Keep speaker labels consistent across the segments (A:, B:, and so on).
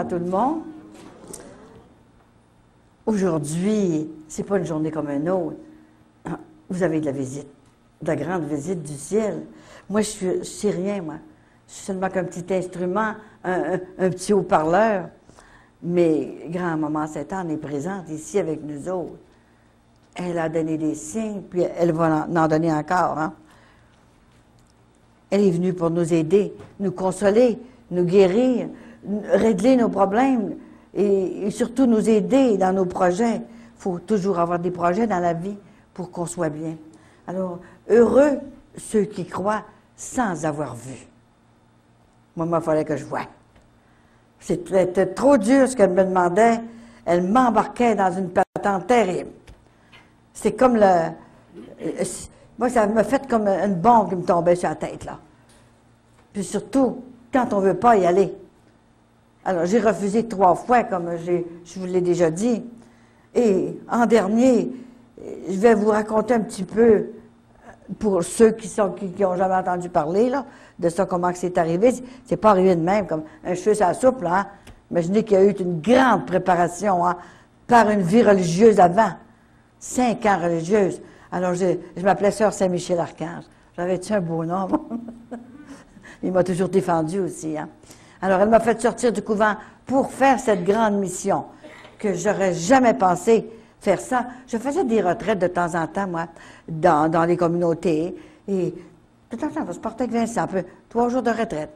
A: à tout le monde. Aujourd'hui, c'est pas une journée comme une autre. Vous avez de la visite, de la grande visite du ciel. Moi, je sais rien, moi. Je suis seulement qu'un petit instrument, un petit haut-parleur. Mais grand-maman Sainte-Anne est présente ici avec nous autres. Elle a donné des signes, puis elle va en donner encore. Hein? Elle est venue pour nous aider, nous consoler, nous guérir, régler nos problèmes et surtout nous aider dans nos projets. Il faut toujours avoir des projets dans la vie pour qu'on soit bien. Alors, heureux ceux qui croient sans avoir vu. Moi, il fallait que je voie. C'était trop dur ce qu'elle me demandait. Elle m'embarquait dans une patente terrible. C'est comme moi, ça m'a fait comme une bombe qui me tombait sur la tête, là. Puis surtout, quand on ne veut pas y aller. Alors, j'ai refusé 3 fois, comme je vous l'ai déjà dit. Et en dernier, je vais vous raconter un petit peu, pour ceux qui n'ont jamais entendu parler, là, de ça, comment c'est arrivé. C'est pas arrivé de même, comme un cheveu sur la soupe, là. Hein? Imaginez qu'il y a eu une grande préparation, hein, par une vie religieuse avant. 5 ans religieuse. Alors, je m'appelais Sœur Saint-Michel-Archange. J'avais-tu un beau nom? Il m'a toujours défendu aussi. Hein? Alors, elle m'a fait sortir du couvent pour faire cette grande mission que j'aurais jamais pensé faire ça. Je faisais des retraites de temps en temps, moi, dans les communautés. Et de temps en temps, je partais avec Vincent, 3 jours de retraite,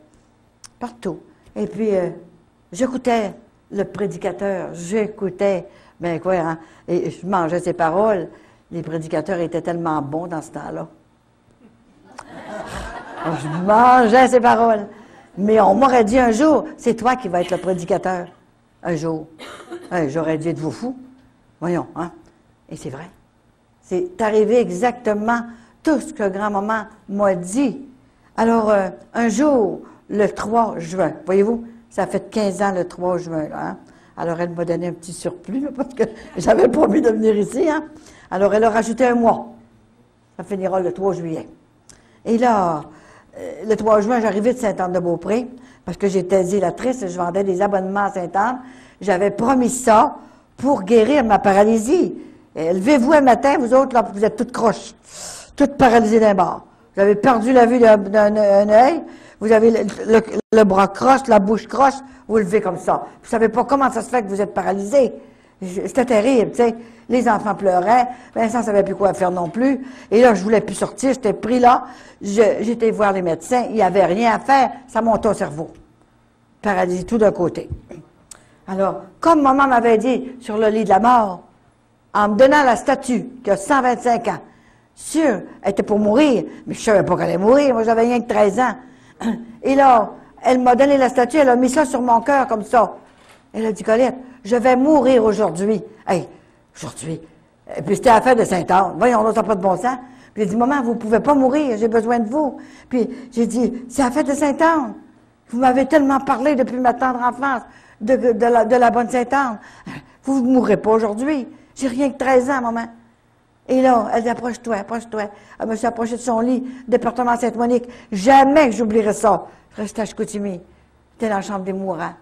A: partout. Et puis, j'écoutais le prédicateur, ben quoi, hein, et je mangeais ses paroles. Les prédicateurs étaient tellement bons dans ce temps-là. Je mangeais ses paroles. Mais on m'aurait dit un jour, c'est toi qui vas être le prédicateur. Un jour. J'aurais dû être vous fou. Voyons, hein. Et c'est vrai. C'est arrivé exactement tout ce que grand-maman m'a dit. Alors, un jour, le 3 juin, voyez-vous, ça fait 15 ans le 3 juin, là, hein? Alors, elle m'a donné un petit surplus, là, parce que j'avais promis de venir ici, hein? Alors, elle a rajouté un mois. Ça finira le 3 juillet. Et là, le 3 juin, j'arrivais de Sainte-Anne-de-Beaupré, parce que j'étais zélatrice et je vendais des abonnements à Sainte-Anne. J'avais promis ça pour guérir ma paralysie. Levez-vous un matin, vous autres, là, vous êtes toutes croches, toutes paralysées d'un bord. Vous avez perdu la vue d'un œil, vous avez le bras croche, la bouche croche, vous levez comme ça. Vous savez pas comment ça se fait que vous êtes paralysé. C'était terrible, tu sais. Les enfants pleuraient, Vincent ne savait plus quoi faire non plus. Et là, je voulais plus sortir, j'étais pris là. J'étais voir les médecins, il n'y avait rien à faire, ça montait au cerveau. Paralysie tout d'un côté. Alors, comme maman m'avait dit sur le lit de la mort, en me donnant la statue qui a 125 ans, sûre, elle était pour mourir, mais je ne savais pas qu'elle allait mourir, moi j'avais rien que 13 ans. Et là, elle m'a donné la statue, elle a mis ça sur mon cœur comme ça. Elle a dit, Colette, je vais mourir aujourd'hui. Hey, aujourd'hui. Et puis c'était à la fête de Sainte-Anne. Voyons, là, ça n'a pas de bon sens. Puis j'ai dit, maman, vous ne pouvez pas mourir, j'ai besoin de vous. Puis j'ai dit, c'est à la fête de Sainte-Anne. Vous m'avez tellement parlé depuis ma tendre enfance de la bonne Sainte-Anne. Vous ne mourrez pas aujourd'hui. J'ai rien que 13 ans, maman. Et là, elle dit, approche-toi, approche-toi. Elle me s'est approchée de son lit, département Sainte-Monique. Jamais que j'oublierai ça. Je restais à Chicoutimi. J'étais dans la chambre des mourants.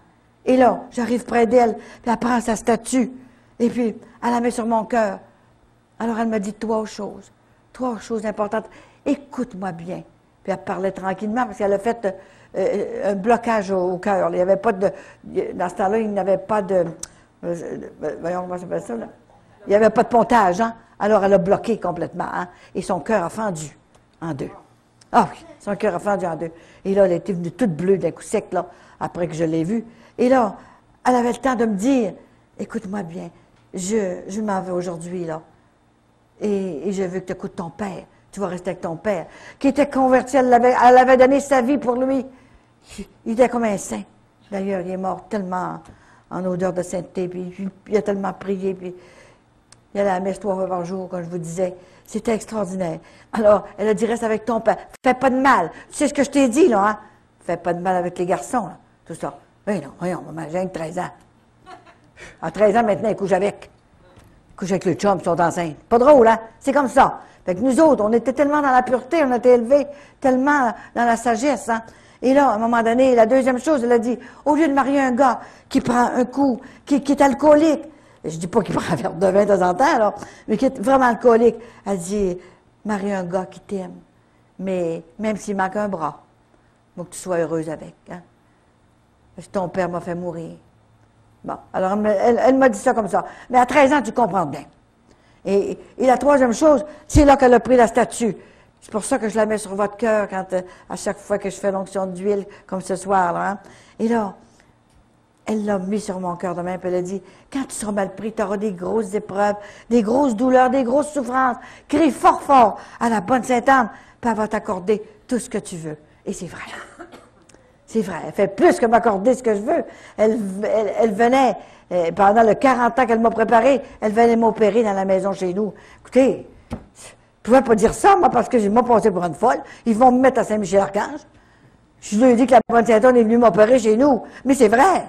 A: Et là, j'arrive près d'elle, puis elle prend sa statue. Et puis, elle la met sur mon cœur. Alors, elle m'a dit 3 choses. 3 choses importantes. Écoute-moi bien. Puis elle parlait tranquillement, parce qu'elle a fait un blocage au cœur. Il n'y avait pas de... Dans ce temps-là, il n'y avait pas de... voyons, comment ça s'appelle ça, là? Il n'y avait pas de pontage, hein? Alors, elle a bloqué complètement, hein? Et son cœur a fendu en 2. Ah oui, son cœur a fendu en 2. Et là, elle était venue toute bleue d'un coup sec, là, après que je l'ai vue. Et là, elle avait le temps de me dire, écoute-moi bien, je m'en vais aujourd'hui, là. Et je veux que tu écoutes ton père. Tu vas rester avec ton père. Qui était converti, elle avait donné sa vie pour lui. Il était comme un saint. D'ailleurs, il est mort tellement en odeur de sainteté, puis il a tellement prié, puis il allait à la messe 3 fois par jour, comme je vous disais. C'était extraordinaire. Alors, elle a dit, reste avec ton père. Fais pas de mal. Tu sais ce que je t'ai dit, là, hein? Fais pas de mal avec les garçons, là. Tout ça. Oui, non, voyons, maman, j'ai 13 ans. À 13 ans, maintenant, elle couche avec. Elle couche avec le chum, ils sont enceintes. Pas drôle, hein? C'est comme ça. Fait que nous autres, on était tellement dans la pureté, on était élevés tellement dans la sagesse, hein? Et là, à un moment donné, la deuxième chose, elle a dit, au lieu de marier un gars qui prend un coup, qui est alcoolique, je dis pas qu'il prend un verre de vin de temps en temps, alors, mais qui est vraiment alcoolique, elle dit, marie un gars qui t'aime, mais même s'il manque un bras, il faut que tu sois heureuse avec, hein? Parce que ton père m'a fait mourir. Bon, alors elle m'a dit ça comme ça. Mais à 13 ans, tu comprends bien. Et la troisième chose, c'est là qu'elle a pris la statue. C'est pour ça que je la mets sur votre cœur quand, à chaque fois que je fais l'onction d'huile, comme ce soir, là, hein? Et là, elle l'a mis sur mon cœur de main, puis elle a dit, quand tu seras mal pris, tu auras des grosses épreuves, des grosses douleurs, des grosses souffrances. Crie fort, fort à la bonne Sainte-Anne, puis elle va t'accorder tout ce que tu veux. Et c'est vrai. C'est vrai, elle fait plus que m'accorder ce que je veux. Elle venait, pendant le 40 ans qu'elle m'a préparé, elle venait m'opérer dans la maison chez nous. Écoutez, je ne pouvais pas dire ça, moi, parce que je m'ai passé pour une folle. Ils vont me mettre à Saint-Michel-Archange. Je lui ai dit que la bonne Sainte-Anne est venue m'opérer chez nous. Mais c'est vrai.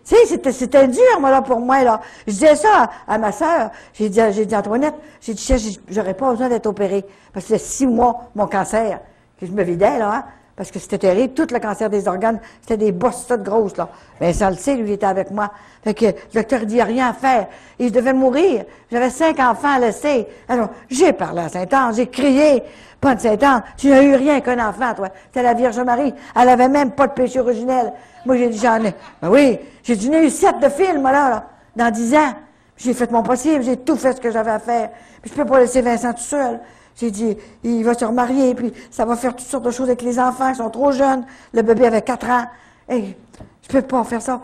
A: Tu sais, c'était dur, moi, là, pour moi, là. Je disais ça à ma sœur. J'ai dit à Antoinette, j'ai dit, j'aurais pas besoin d'être opérée. Parce que c'est 6 mois, mon cancer, que je me vidais, là, hein. Parce que c'était terrible, tout le cancer des organes, c'était des bosses toutes grosses, là. Mais ça le sait, lui, il était avec moi. Fait que le docteur dit, il n'y a rien à faire. Et je devais mourir. J'avais 5 enfants à laisser. Alors, j'ai parlé à Sainte-Anne, j'ai crié, pas de Sainte-Anne, tu n'as eu rien qu'un enfant, toi. C'était la Vierge Marie. Elle avait même pas de péché originel. Moi, j'ai dit, j'en ai. Ben oui, j'ai dit, j'en ai eu 7 de films, là, dans 10 ans. J'ai fait mon possible, j'ai tout fait ce que j'avais à faire. Puis je peux pas laisser Vincent tout seul. J'ai dit, il va se remarier, puis ça va faire toutes sortes de choses avec les enfants, ils sont trop jeunes. Le bébé avait 4 ans. Et je peux pas faire ça.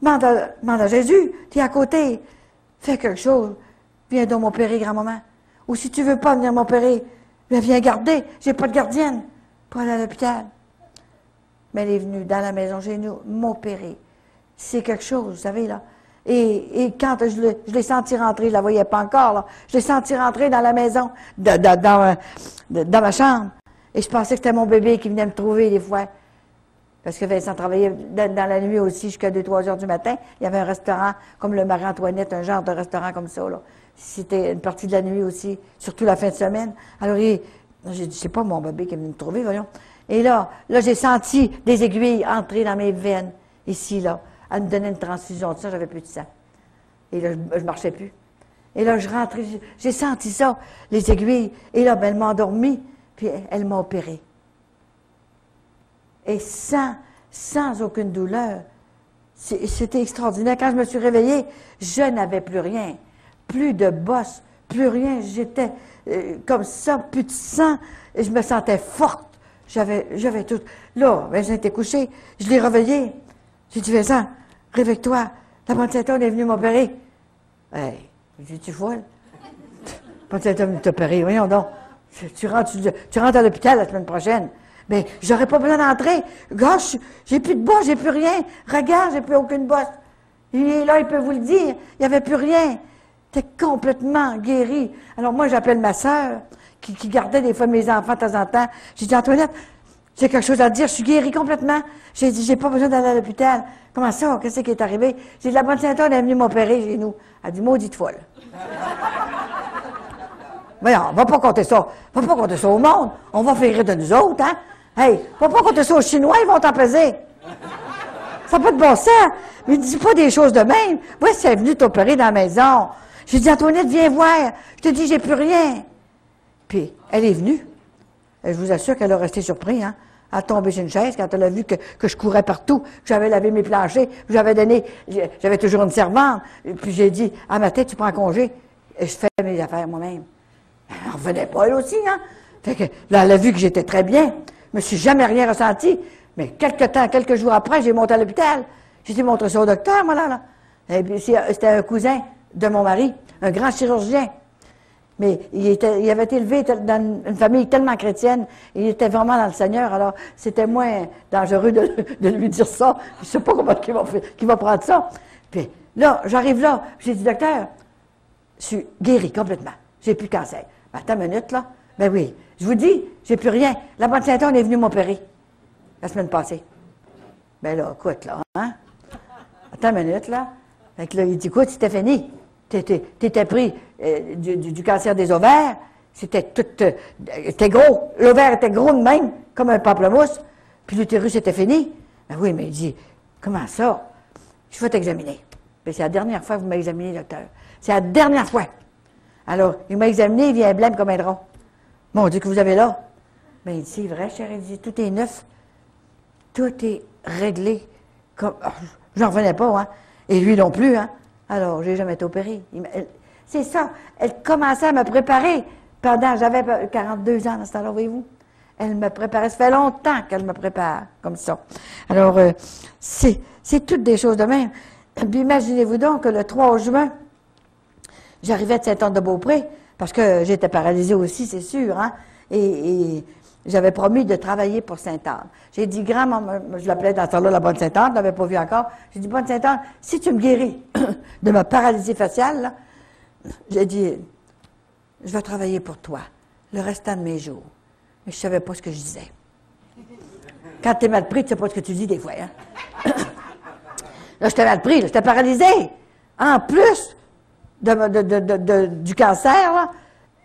A: Demande à Jésus, tu es à côté. Fais quelque chose. Viens donc m'opérer, grand-maman. Ou si tu veux pas venir m'opérer, viens garder. J'ai pas de gardienne pour aller à l'hôpital. Mais elle est venue dans la maison chez nous m'opérer. C'est quelque chose, vous savez, là. Et quand je l'ai senti rentrer, je la voyais pas encore, là. Je l'ai senti rentrer dans la maison, dans ma chambre. Et je pensais que c'était mon bébé qui venait me trouver des fois. Parce que Vincent travaillait dans la nuit aussi jusqu'à 2-3 heures du matin. Il y avait un restaurant, comme le Marie-Antoinette, un genre de restaurant comme ça, là. C'était une partie de la nuit aussi, surtout la fin de semaine. Alors, j'ai dit, c'est pas mon bébé qui est venu me trouver, voyons. Et là, j'ai senti des aiguilles entrer dans mes veines, ici, là. Elle me donnait une transfusion de ça, j'avais plus de sang. Et là, je marchais plus. Et là, je rentrais, j'ai senti ça, les aiguilles. Et là, ben, elle m'a endormi, puis elle m'a opéré. Et sans aucune douleur. C'était extraordinaire. Quand je me suis réveillée, je n'avais plus rien. Plus de bosse, plus rien. J'étais comme ça, plus de sang. Et je me sentais forte. J'avais tout. Là, ben, j'étais couchée. Je l'ai réveillée. J'ai dit, Vincent, réveille-toi. La bonne Sainte-Anne est venue m'opérer. Hey, j'ai dit, tu folle? La bonne Sainte-Anne est venue t'opérer. Voyons donc. Tu rentres à l'hôpital la semaine prochaine. Mais j'aurais pas besoin d'entrer. Gosh, j'ai plus de bosse, j'ai plus rien. Regarde, j'ai plus aucune bosse. Il est là, il peut vous le dire. Il n'y avait plus rien. T'es complètement guéri. Alors moi, j'appelle ma sœur, qui gardait des fois mes enfants de temps en temps. J'ai dit, Antoinette, j'ai quelque chose à te dire, je suis guérie complètement. J'ai dit, j'ai pas besoin d'aller à l'hôpital. Comment ça? Qu'est-ce qui est arrivé? J'ai dit, la bonne Sainte-Anne est venue m'opérer chez nous. Elle dit, maudite folle. Voyons, on va pas compter ça. On va pas compter ça au monde. On va faire rire de nous autres, hein? Hey, on va pas compter ça aux Chinois, ils vont t'en peser. Ça n'a pas de bon sens. Mais dis pas des choses de même. Voici, elle est venue t'opérer dans la maison. J'ai dit, Antoinette, viens voir. Je te dis, j'ai plus rien. Puis, elle est venue. Et je vous assure qu'elle a resté surprise, hein. Elle a tombé sur une chaise quand elle a vu que je courais partout, que j'avais lavé mes planchers, que j'avais toujours une servante. Et puis j'ai dit, à ma tête, tu prends congé. Et je fais mes affaires moi-même. Elle ne revenait pas, elle aussi, hein. Fait que, là, elle a vu que j'étais très bien. Je me suis jamais rien ressenti. Mais quelques jours après, j'ai monté à l'hôpital. J'ai été montrer ça au docteur, moi, là. Et puis, c'était un cousin de mon mari, un grand chirurgien. Mais il avait été élevé dans une famille tellement chrétienne, il était vraiment dans le Seigneur, alors c'était moins dangereux de lui dire ça. Je sais pas comment qu'il va prendre ça. Puis là, j'arrive là, j'ai dit, docteur, je suis guéri complètement. J'ai plus de cancer. Ben, attends une minute, là. Ben oui, je vous dis, j'ai plus rien. La bonne Sainte-Anne est venue m'opérer la semaine passée. Ben là, écoute, là, hein? Attends une minute, là. Fait que là, il dit, écoute, c'était fini. T'étais pris du cancer des ovaires, c'était gros. L'ovaire était gros de même, comme un pamplemousse. Puis l'utérus était fini. Ben oui, mais il dit, comment ça? Je vais t'examiner. Puis c'est la dernière fois que vous m'avez examiné, docteur. C'est la dernière fois. Alors, il m'a examiné, il vient blême comme un drôle. Mon Dieu, que vous avez là? Ben, il dit, c'est vrai, chérie, il dit, tout est neuf. Tout est réglé. Comme, oh, j'en revenais pas, hein. Et lui non plus, hein. Alors, j'ai jamais été opérée. C'est ça. Elle commençait à me préparer pendant, j'avais 42 ans dans ce temps-là, voyez-vous. Elle me préparait. Ça fait longtemps qu'elle me prépare comme ça. Alors, c'est toutes des choses de même. Puis imaginez-vous donc que le 3 juin, j'arrivais de Saint-Anne-de-Beaupré, parce que j'étais paralysée aussi, c'est sûr, hein, et j'avais promis de travailler pour Sainte-Anne. J'ai dit, grand-maman, je l'appelais dans ce temps-là la Bonne Sainte-Anne, je ne l'avais pas vue encore. J'ai dit, Bonne Sainte-Anne, si tu me guéris de ma paralysie faciale, là, j'ai dit, je vais travailler pour toi le restant de mes jours. Mais je ne savais pas ce que je disais. Quand tu es mal pris, tu ne sais pas ce que tu dis des fois, hein. Là, j'étais mal pris, j'étais paralysée. En plus du cancer, là,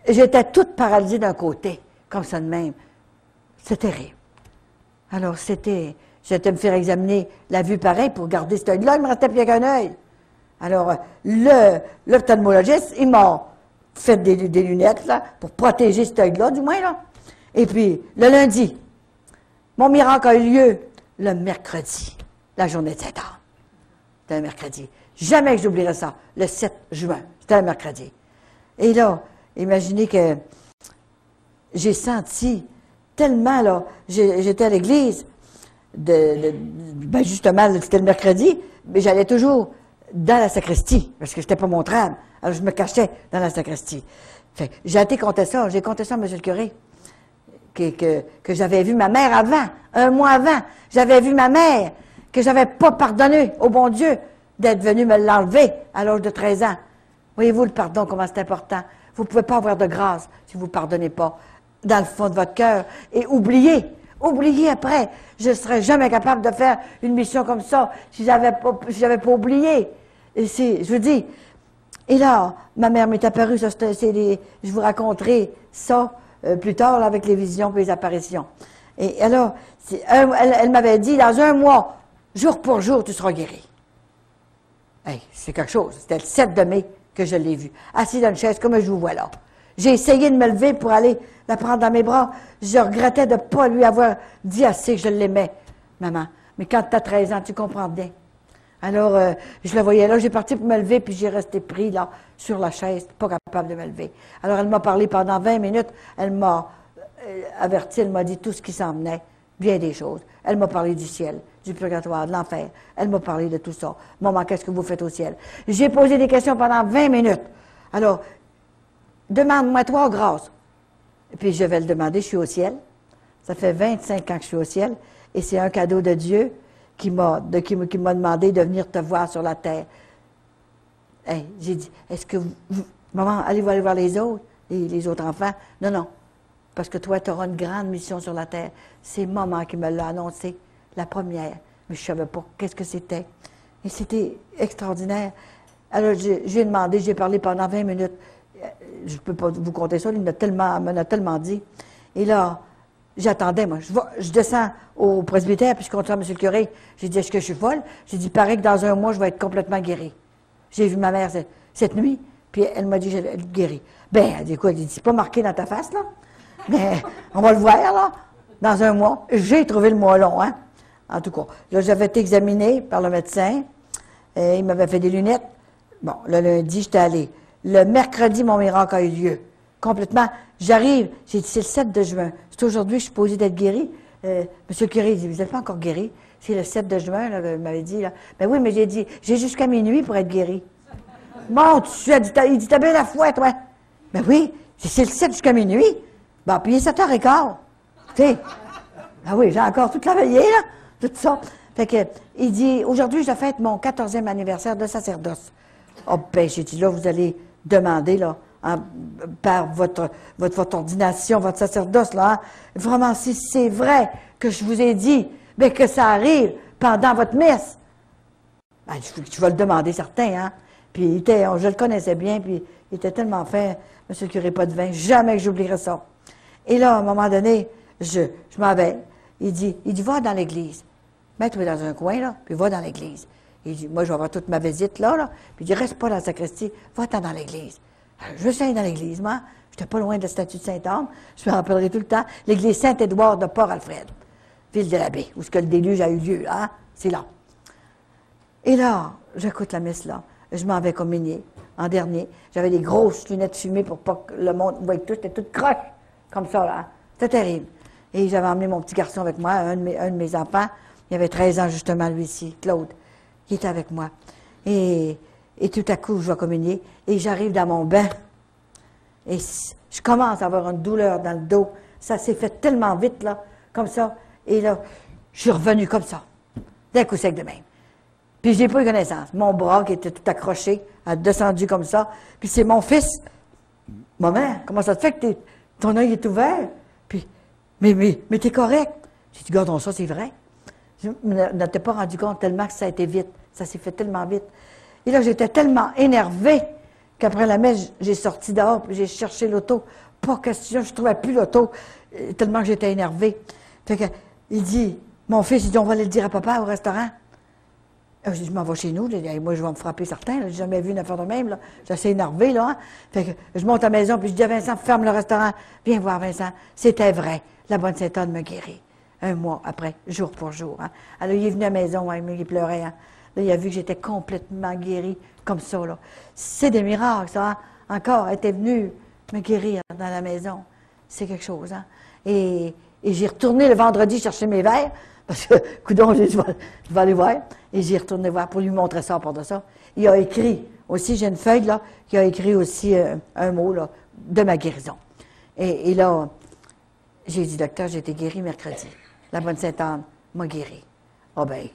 A: j'étais toute paralysée d'un côté, comme ça de même. C'est terrible. Alors, j'étais me faire examiner la vue pareil pour garder cet œil-là, il me restait plus qu'un œil. Alors, l'ophtalmologiste, il m'a fait des lunettes, là, pour protéger cet œil-là, du moins, là. Et puis, le lundi, mon miracle a eu lieu le mercredi, la journée de Sainte-Anne. C'était un mercredi. Jamais que j'oublierai ça. Le 7 juin. C'était un mercredi. Et là, imaginez que j'ai senti tellement, là, j'étais à l'église, ben justement, c'était le mercredi, mais j'allais toujours dans la sacristie, parce que j'étais pas montrable. Alors, je me cachais dans la sacristie. Fait, j'ai été compter ça. J'ai compté ça à M. le curé, que j'avais vu ma mère avant, un mois avant. J'avais vu ma mère, que j'avais pas pardonné au bon Dieu d'être venu me l'enlever à l'âge de 13 ans. Voyez-vous le pardon, comment c'est important. Vous ne pouvez pas avoir de grâce si vous ne pardonnez pas dans le fond de votre cœur. Et oubliez après. Je ne serais jamais capable de faire une mission comme ça si j'avais pas oublié. Et je vous dis, et là, ma mère m'est apparue, ça, je vous raconterai ça plus tard là, avec les visions et les apparitions. Et alors, elle m'avait dit, dans un mois, jour pour jour, tu seras guéri. Hey, c'est quelque chose. C'était le 7 de mai que je l'ai vu. Assis dans une chaise comme je vous vois là. J'ai essayé de me lever pour aller la prendre dans mes bras. Je regrettais de ne pas lui avoir dit assez que je l'aimais, maman. Mais quand tu as 13 ans, tu comprends bien. Alors, je la voyais là, j'ai parti pour me lever, puis j'ai resté pris là, sur la chaise, pas capable de me lever. Alors, elle m'a parlé pendant 20 minutes. Elle m'a averti, elle m'a dit tout ce qui s'en venait, bien des choses. Elle m'a parlé du ciel, du purgatoire, de l'enfer. Elle m'a parlé de tout ça. Maman, qu'est-ce que vous faites au ciel? J'ai posé des questions pendant 20 minutes. Alors, demande-moi 3 grâces. Et puis, je vais le demander, je suis au ciel. Ça fait 25 ans que je suis au ciel. Et c'est un cadeau de Dieu qui m'a demandé de venir te voir sur la terre. Hey, j'ai dit, est-ce que maman, allez-vous aller voir les autres, les autres enfants? Non, non. Parce que toi, tu auras une grande mission sur la terre. C'est maman qui me l'a annoncé, la première. Mais je ne savais pas qu'est-ce que c'était. Et c'était extraordinaire. Alors, j'ai demandé, j'ai parlé pendant 20 minutes. Je ne peux pas vous compter ça, il m'en a tellement dit. Et là, j'attendais, moi. Je descends au presbytère, puis je compte ça à M. le curé. J'ai dit, est-ce que je suis folle? J'ai dit, pareil que dans un mois, je vais être complètement guérie. J'ai vu ma mère cette nuit, puis elle m'a dit, je vais être guérie. Ben, elle dit quoi? Elle dit, c'est pas marqué dans ta face, là? Mais on va le voir, là, dans un mois. J'ai trouvé le mois long, hein? En tout cas, là, j'avais été examinée par le médecin. Il m'avait fait des lunettes. Bon, le lundi, j'étais allée. Le mercredi, mon miracle a eu lieu. Complètement. J'arrive, j'ai dit, c'est le 7 de juin. C'est aujourd'hui que je suis supposée d'être guérie. Monsieur le curé, il dit, vous n'êtes pas encore guérie. C'est le 7 de juin, là, il m'avait dit, là. Ben oui, mais j'ai dit, j'ai jusqu'à minuit pour être guérie. Bon, il dit, t'as bien la foi, toi. Ben oui, c'est le 7 jusqu'à minuit. Bon, puis il est 7h15. Tu sais. Ah oui, j'ai encore toute la veillée, là. Tout ça. Fait que, il dit, aujourd'hui, je fête mon 14e anniversaire de sacerdoce. Oh, ben, j'ai dit, là, vous allez demander, là, par votre ordination, votre sacerdoce, là, hein, vraiment, si c'est vrai que je vous ai dit, ben, que ça arrive pendant votre messe, ben, je vais le demander, certain, hein. Puis, je le connaissais bien, puis il était tellement fin, monsieur le curé, pas de vin, jamais que j'oublierai ça. Et là, à un moment donné, je m'en vais. il dit, va dans l'église. Mets-toi dans un coin, là, puis va dans l'église. Il dit, moi, je vais avoir toute ma visite là, puis il dit, reste pas dans la sacristie, va-t'en dans l'église. Je veux aller dans l'église, moi. J'étais pas loin de la statue de Saint-Anne. Je me rappellerai tout le temps. L'église Saint-Édouard de Port-Alfred, ville de l'abbé, où ce que le déluge a eu lieu, hein? C'est là. Et là, j'écoute la messe là. Je m'en vais communier. En dernier, j'avais des grosses lunettes fumées pour pas que le monde voie tout. J'étais toute croche, comme ça, là. C'était terrible. Et j'avais emmené mon petit garçon avec moi, un de mes enfants. Il avait 13 ans, justement, lui-ci, Claude, qui était avec moi. Et tout à coup, je vais communier. Et j'arrive dans mon bain. Et je commence à avoir une douleur dans le dos. Ça s'est fait tellement vite, là, comme ça. Et là, je suis revenu comme ça. D'un coup sec de même. Puis je n'ai pas eu connaissance. Mon bras qui était tout accroché, a descendu comme ça. Puis c'est mon fils. Maman, comment ça te fait que ton œil est ouvert? Puis, mais t'es correct. J'ai dit, gardons ça, c'est vrai. Je ne m'étais pas rendu compte tellement que ça a été vite. Ça s'est fait tellement vite. Et là, j'étais tellement énervée qu'après la messe, j'ai sorti dehors, puis j'ai cherché l'auto. Pas question, je ne trouvais plus l'auto, tellement que j'étais énervée. Fait que, il dit, mon fils, il dit, on va aller le dire à papa au restaurant. Je dis, je m'en vais chez nous. Moi, je vais me frapper certain. Je n'ai jamais vu une affaire de même. J'ai assez énervé, là. Hein? Fait que je monte à la maison, puis je dis à Vincent, ferme le restaurant. Viens voir, Vincent. C'était vrai. La bonne Sainte-Anne me guérit. Un mois après, jour pour jour. Hein? Alors, il est venu à la maison, hein, il pleurait. Hein? Là, il a vu que j'étais complètement guérie, comme ça, là. C'est des miracles, ça. Hein? Encore, elle était venue me guérir dans la maison. C'est quelque chose, hein? Et j'ai retourné le vendredi chercher mes verres, parce que, coudonc, je vais aller voir. Et j'y retourné voir pour lui montrer ça, pour de ça. Il a écrit, aussi, j'ai une feuille, là, qui a écrit aussi un mot, là, de ma guérison. Et là, j'ai dit, docteur, j'ai été guéri mercredi. La bonne Sainte-Anne m'a guéri. Ah ben,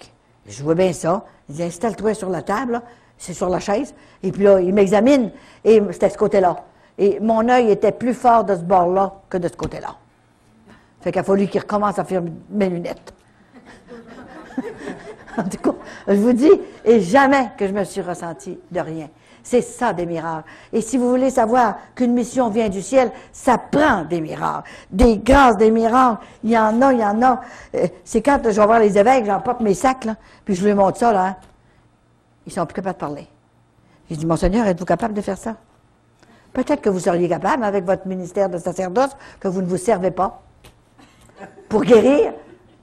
A: je vois bien ça. Il dit, installe-toi sur la table, là, c'est sur la chaise. Et puis là, il m'examine, et c'était de ce côté-là. Et mon œil était plus fort de ce bord-là que de ce côté-là. Fait qu'il a fallu qu'il recommence à faire mes lunettes. En tout cas, je vous dis, et jamais que je me suis ressentie de rien. C'est ça, des miracles. Et si vous voulez savoir qu'une mission vient du ciel, ça prend des miracles. Des grâces, des miracles. Il y en a, il y en a. C'est quand je vais voir les évêques, j'emporte mes sacs, là, puis je lui montre ça, là. Hein. Ils sont plus capables de parler. J'ai dit, Monseigneur, êtes-vous capable de faire ça? Peut-être que vous seriez capable, avec votre ministère de sacerdoce, que vous ne vous servez pas. Pour guérir,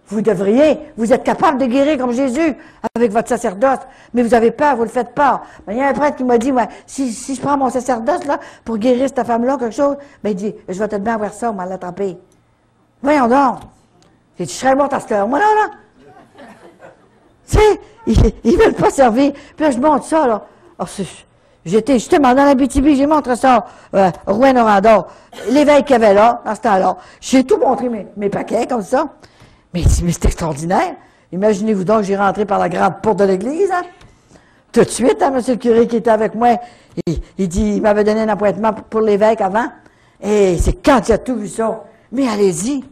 A: vous devriez, vous êtes capable de guérir comme Jésus avec votre sacerdoce, mais vous avez peur, vous ne le faites pas. Mais il y a un prêtre qui m'a dit, ouais, si je prends mon sacerdoce là, pour guérir cette femme-là, quelque chose, ben, il dit, je vais te bien avoir ça, on m'a l'attraper. Voyons donc. J'ai dit, je serais morte à cette heure. Moi, là. Tu sais, ils ne veulent pas servir. Puis là, je montre ça, là. Alors, j'étais justement dans la BTB, j'ai montré ça au Rouen-Noranda. L'évêque qu'il y avait là, dans ce temps-là. J'ai tout montré mes paquets, comme ça. Mais c'est extraordinaire. Imaginez-vous donc, j'ai rentré par la grande porte de l'église, hein. Tout de suite, hein, monsieur le curé qui était avec moi, il dit, il m'avait donné un appointement pour l'évêque avant. Et c'est quand il a tout vu ça. Mais allez-y.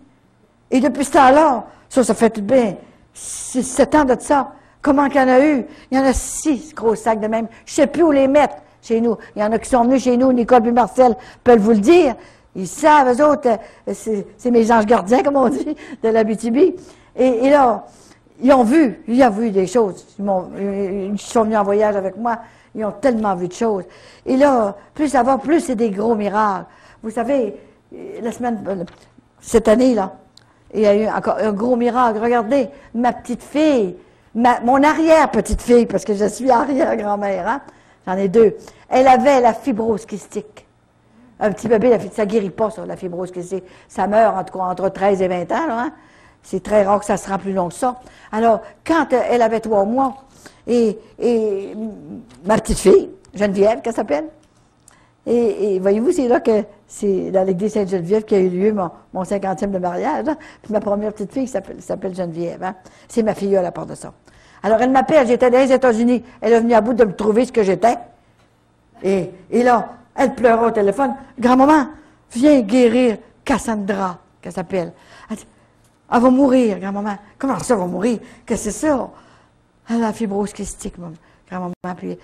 A: Et depuis ce temps-là, ça fait tout bien 7 ans de ça. Comment qu'il y en a eu? Il y en a 6 gros sacs de même. Je ne sais plus où les mettre chez nous. Il y en a qui sont venus chez nous, Nicole et Marcel peuvent vous le dire. Ils savent, eux autres, c'est mes anges gardiens, comme on dit, de l'Abitibi. Et là, ils ont vu des choses. Ils sont venus en voyage avec moi. Ils ont tellement vu de choses. Et là, plus ça va, plus c'est des gros miracles. Vous savez, cette année, là, il y a eu encore un gros miracle. Regardez, ma petite fille, mon arrière-petite-fille, parce que je suis arrière-grand-mère, hein, j'en ai 2, elle avait la fibrose kystique. Un petit bébé, ça ne guérit pas, ça, la fibrose kystique. Ça meurt, en tout cas, entre 13 et 20 ans, là, hein. C'est très rare que ça se rend plus long que ça. Alors, quand elle avait 3 mois, et ma petite fille, Geneviève, qu'elle s'appelle, et voyez-vous, c'est là que c'est dans l'église Sainte-Geneviève qui a eu lieu mon 50e de mariage. Hein. Puis ma première petite fille s'appelle Geneviève. Hein. C'est ma fille à la part de ça. Alors, elle m'appelle, j'étais dans les États-Unis. Elle est venue à bout de me trouver ce que j'étais. Et là, elle pleurait au téléphone. Grand-maman, viens guérir Cassandra, qu'elle s'appelle. Elle va mourir, grand-maman. Comment ça, elle va mourir? Qu'est-ce que c'est ça? Elle a la fibrose kystique, grand-maman. Puis,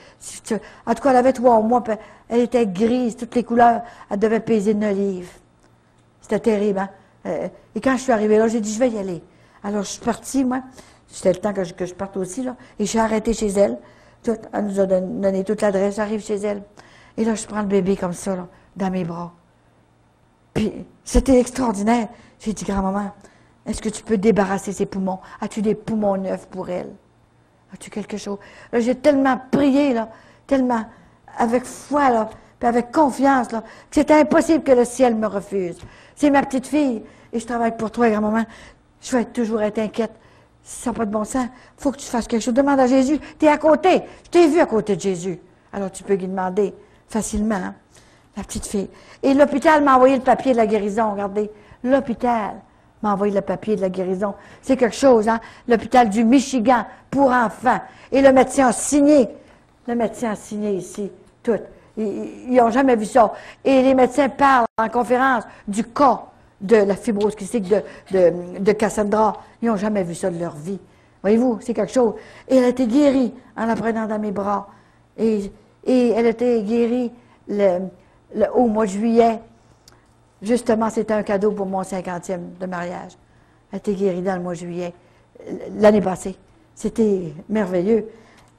A: en tout cas, elle avait 3 mois, puis elle était grise, toutes les couleurs. Elle devait peser 9 livres. C'était terrible, hein? Et quand je suis arrivée là, j'ai dit, je vais y aller. Alors, je suis partie, moi. C'était le temps que je parte aussi, là. Et je suis arrêtée chez elle. Elle nous a donné toute l'adresse. J'arrive chez elle. Et là, je prends le bébé comme ça, là, dans mes bras. Puis, c'était extraordinaire. J'ai dit, grand-maman, est-ce que tu peux débarrasser ses poumons? As-tu des poumons neufs pour elle? As-tu quelque chose? Là, j'ai tellement prié, là, tellement avec foi, là, puis avec confiance, là, que c'était impossible que le ciel me refuse. C'est ma petite fille, et je travaille pour toi, grand-maman. Je vais toujours être inquiète. Ça n'a pas de bon sens. Il faut que tu fasses quelque chose. Demande à Jésus. Tu es à côté. Je t'ai vu à côté de Jésus. Alors, tu peux lui demander facilement, hein, la petite fille. Et l'hôpital m'a envoyé le papier de la guérison. Regardez, l'hôpital m'a envoyé le papier de la guérison. C'est quelque chose, hein? L'hôpital du Michigan pour enfants. Et le médecin a signé. Le médecin a signé ici, tout. Ils n'ont jamais vu ça. Et les médecins parlent en conférence du cas de la fibrose kystique de Cassandra. Ils n'ont jamais vu ça de leur vie. Voyez-vous, c'est quelque chose. Et elle a été guérie en la prenant dans mes bras. Et elle a été guérie au mois de juillet. Justement, c'était un cadeau pour mon 50e de mariage. Elle a été guérie dans le mois de juillet, l'année passée. C'était merveilleux.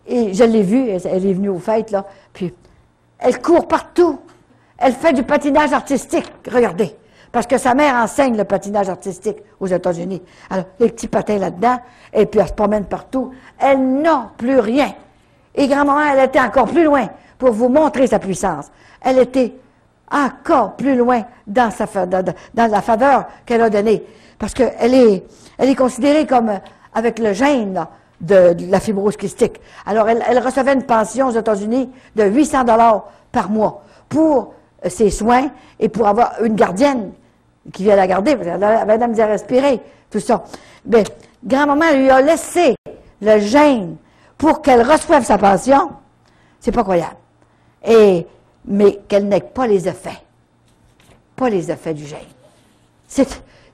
A: Et je l'ai vue, elle est venue aux fêtes, là, puis elle court partout. Elle fait du patinage artistique, regardez. Parce que sa mère enseigne le patinage artistique aux États-Unis. Alors, les petits patins là-dedans, et puis elle se promène partout. Elle n'a plus rien. Et grand-maman, elle était encore plus loin pour vous montrer sa puissance. Elle était encore plus loin dans la faveur qu'elle a donnée. Parce qu'elle est considérée comme, avec le gène là, de la fibrose kystique. Alors, elle recevait une pension aux États-Unis de 800 $ par mois pour ses soins et pour avoir une gardienne qui vient la garder, parce qu'elle avait la misère à respirer, tout ça. Bien, grand-maman lui a laissé le gène pour qu'elle reçoive sa pension. C'est pas croyable. Mais qu'elle n'ait pas les effets. Pas les effets du gène. C'est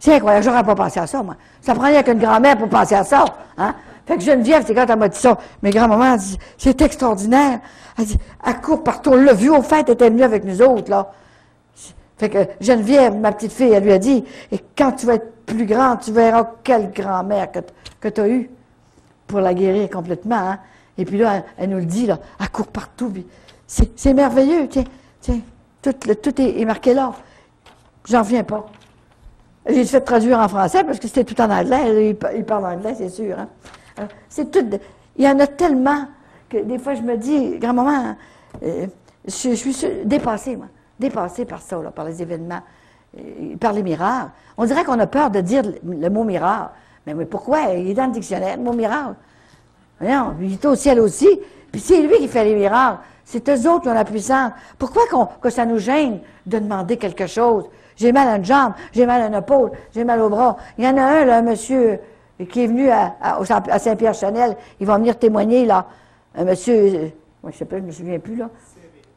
A: incroyable. J'aurais pas pensé à ça, moi. Ça prenait qu'une grand-mère pour penser à ça. Hein? Fait que Geneviève, c'est quand elle m'a dit ça. Mais grand-maman, elle dit, c'est extraordinaire. Elle dit, elle court partout. On l'a vu au fait, elle était venue avec nous autres, là. Fait que Geneviève, ma petite fille, elle lui a dit, et quand tu vas être plus grande, tu verras quelle grand-mère que tu as eue pour la guérir complètement, hein. Et puis là, elle nous le dit, là, elle court partout. C'est merveilleux, tiens, tout est marqué là. J'en reviens pas. J'ai fait traduire en français parce que c'était tout en anglais. Il parle anglais, c'est sûr. Hein. C'est tout. Il y en a tellement que des fois je me dis, grand-maman, je suis dépassée, moi. Dépassée par ça, là, par les événements, par les miracles. On dirait qu'on a peur de dire le mot miracle. Mais pourquoi? Il est dans le dictionnaire, le mot miracle. Voyons, il est au ciel aussi. Puis c'est lui qui fait les miracles. C'est eux autres qui ont la puissance. Pourquoi que ça nous gêne de demander quelque chose? J'ai mal à une jambe, j'ai mal à une épaule, j'ai mal au bras. Il y en a un, là, un monsieur qui est venu à Saint-Pierre-Chanel. Il va venir témoigner, là. Un monsieur, moi, je sais pas, je me souviens plus, là.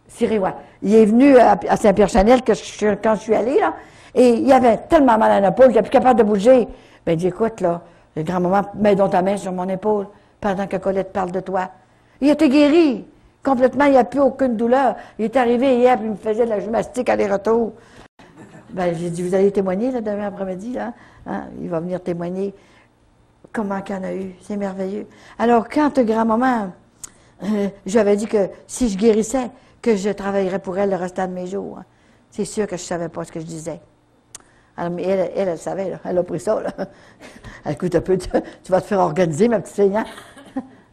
A: Cyril, ouais. Il est venu à Saint-Pierre-Chanel quand je suis allée, là. Et il avait tellement mal à une épaule qu'il n'est plus capable de bouger. Ben, il dit, écoute, là, le grand-maman, mets donc ta main sur mon épaule pendant que Colette parle de toi. Il était guéri. Complètement, il n'y a plus aucune douleur. Il est arrivé hier, puis il me faisait de la gymnastique aller-retour. Ben, j'ai dit, vous allez témoigner, là, demain après-midi, là. Hein? Il va venir témoigner comment qu'il y en a eu. C'est merveilleux. Alors, quand grand-maman, j'avais dit que si je guérissais, que je travaillerais pour elle le restant de mes jours. Hein. C'est sûr que je ne savais pas ce que je disais. Alors, mais elle savait, là. Elle a pris ça, là. Écoute un peu, tu vas te faire organiser, ma petite fille, hein?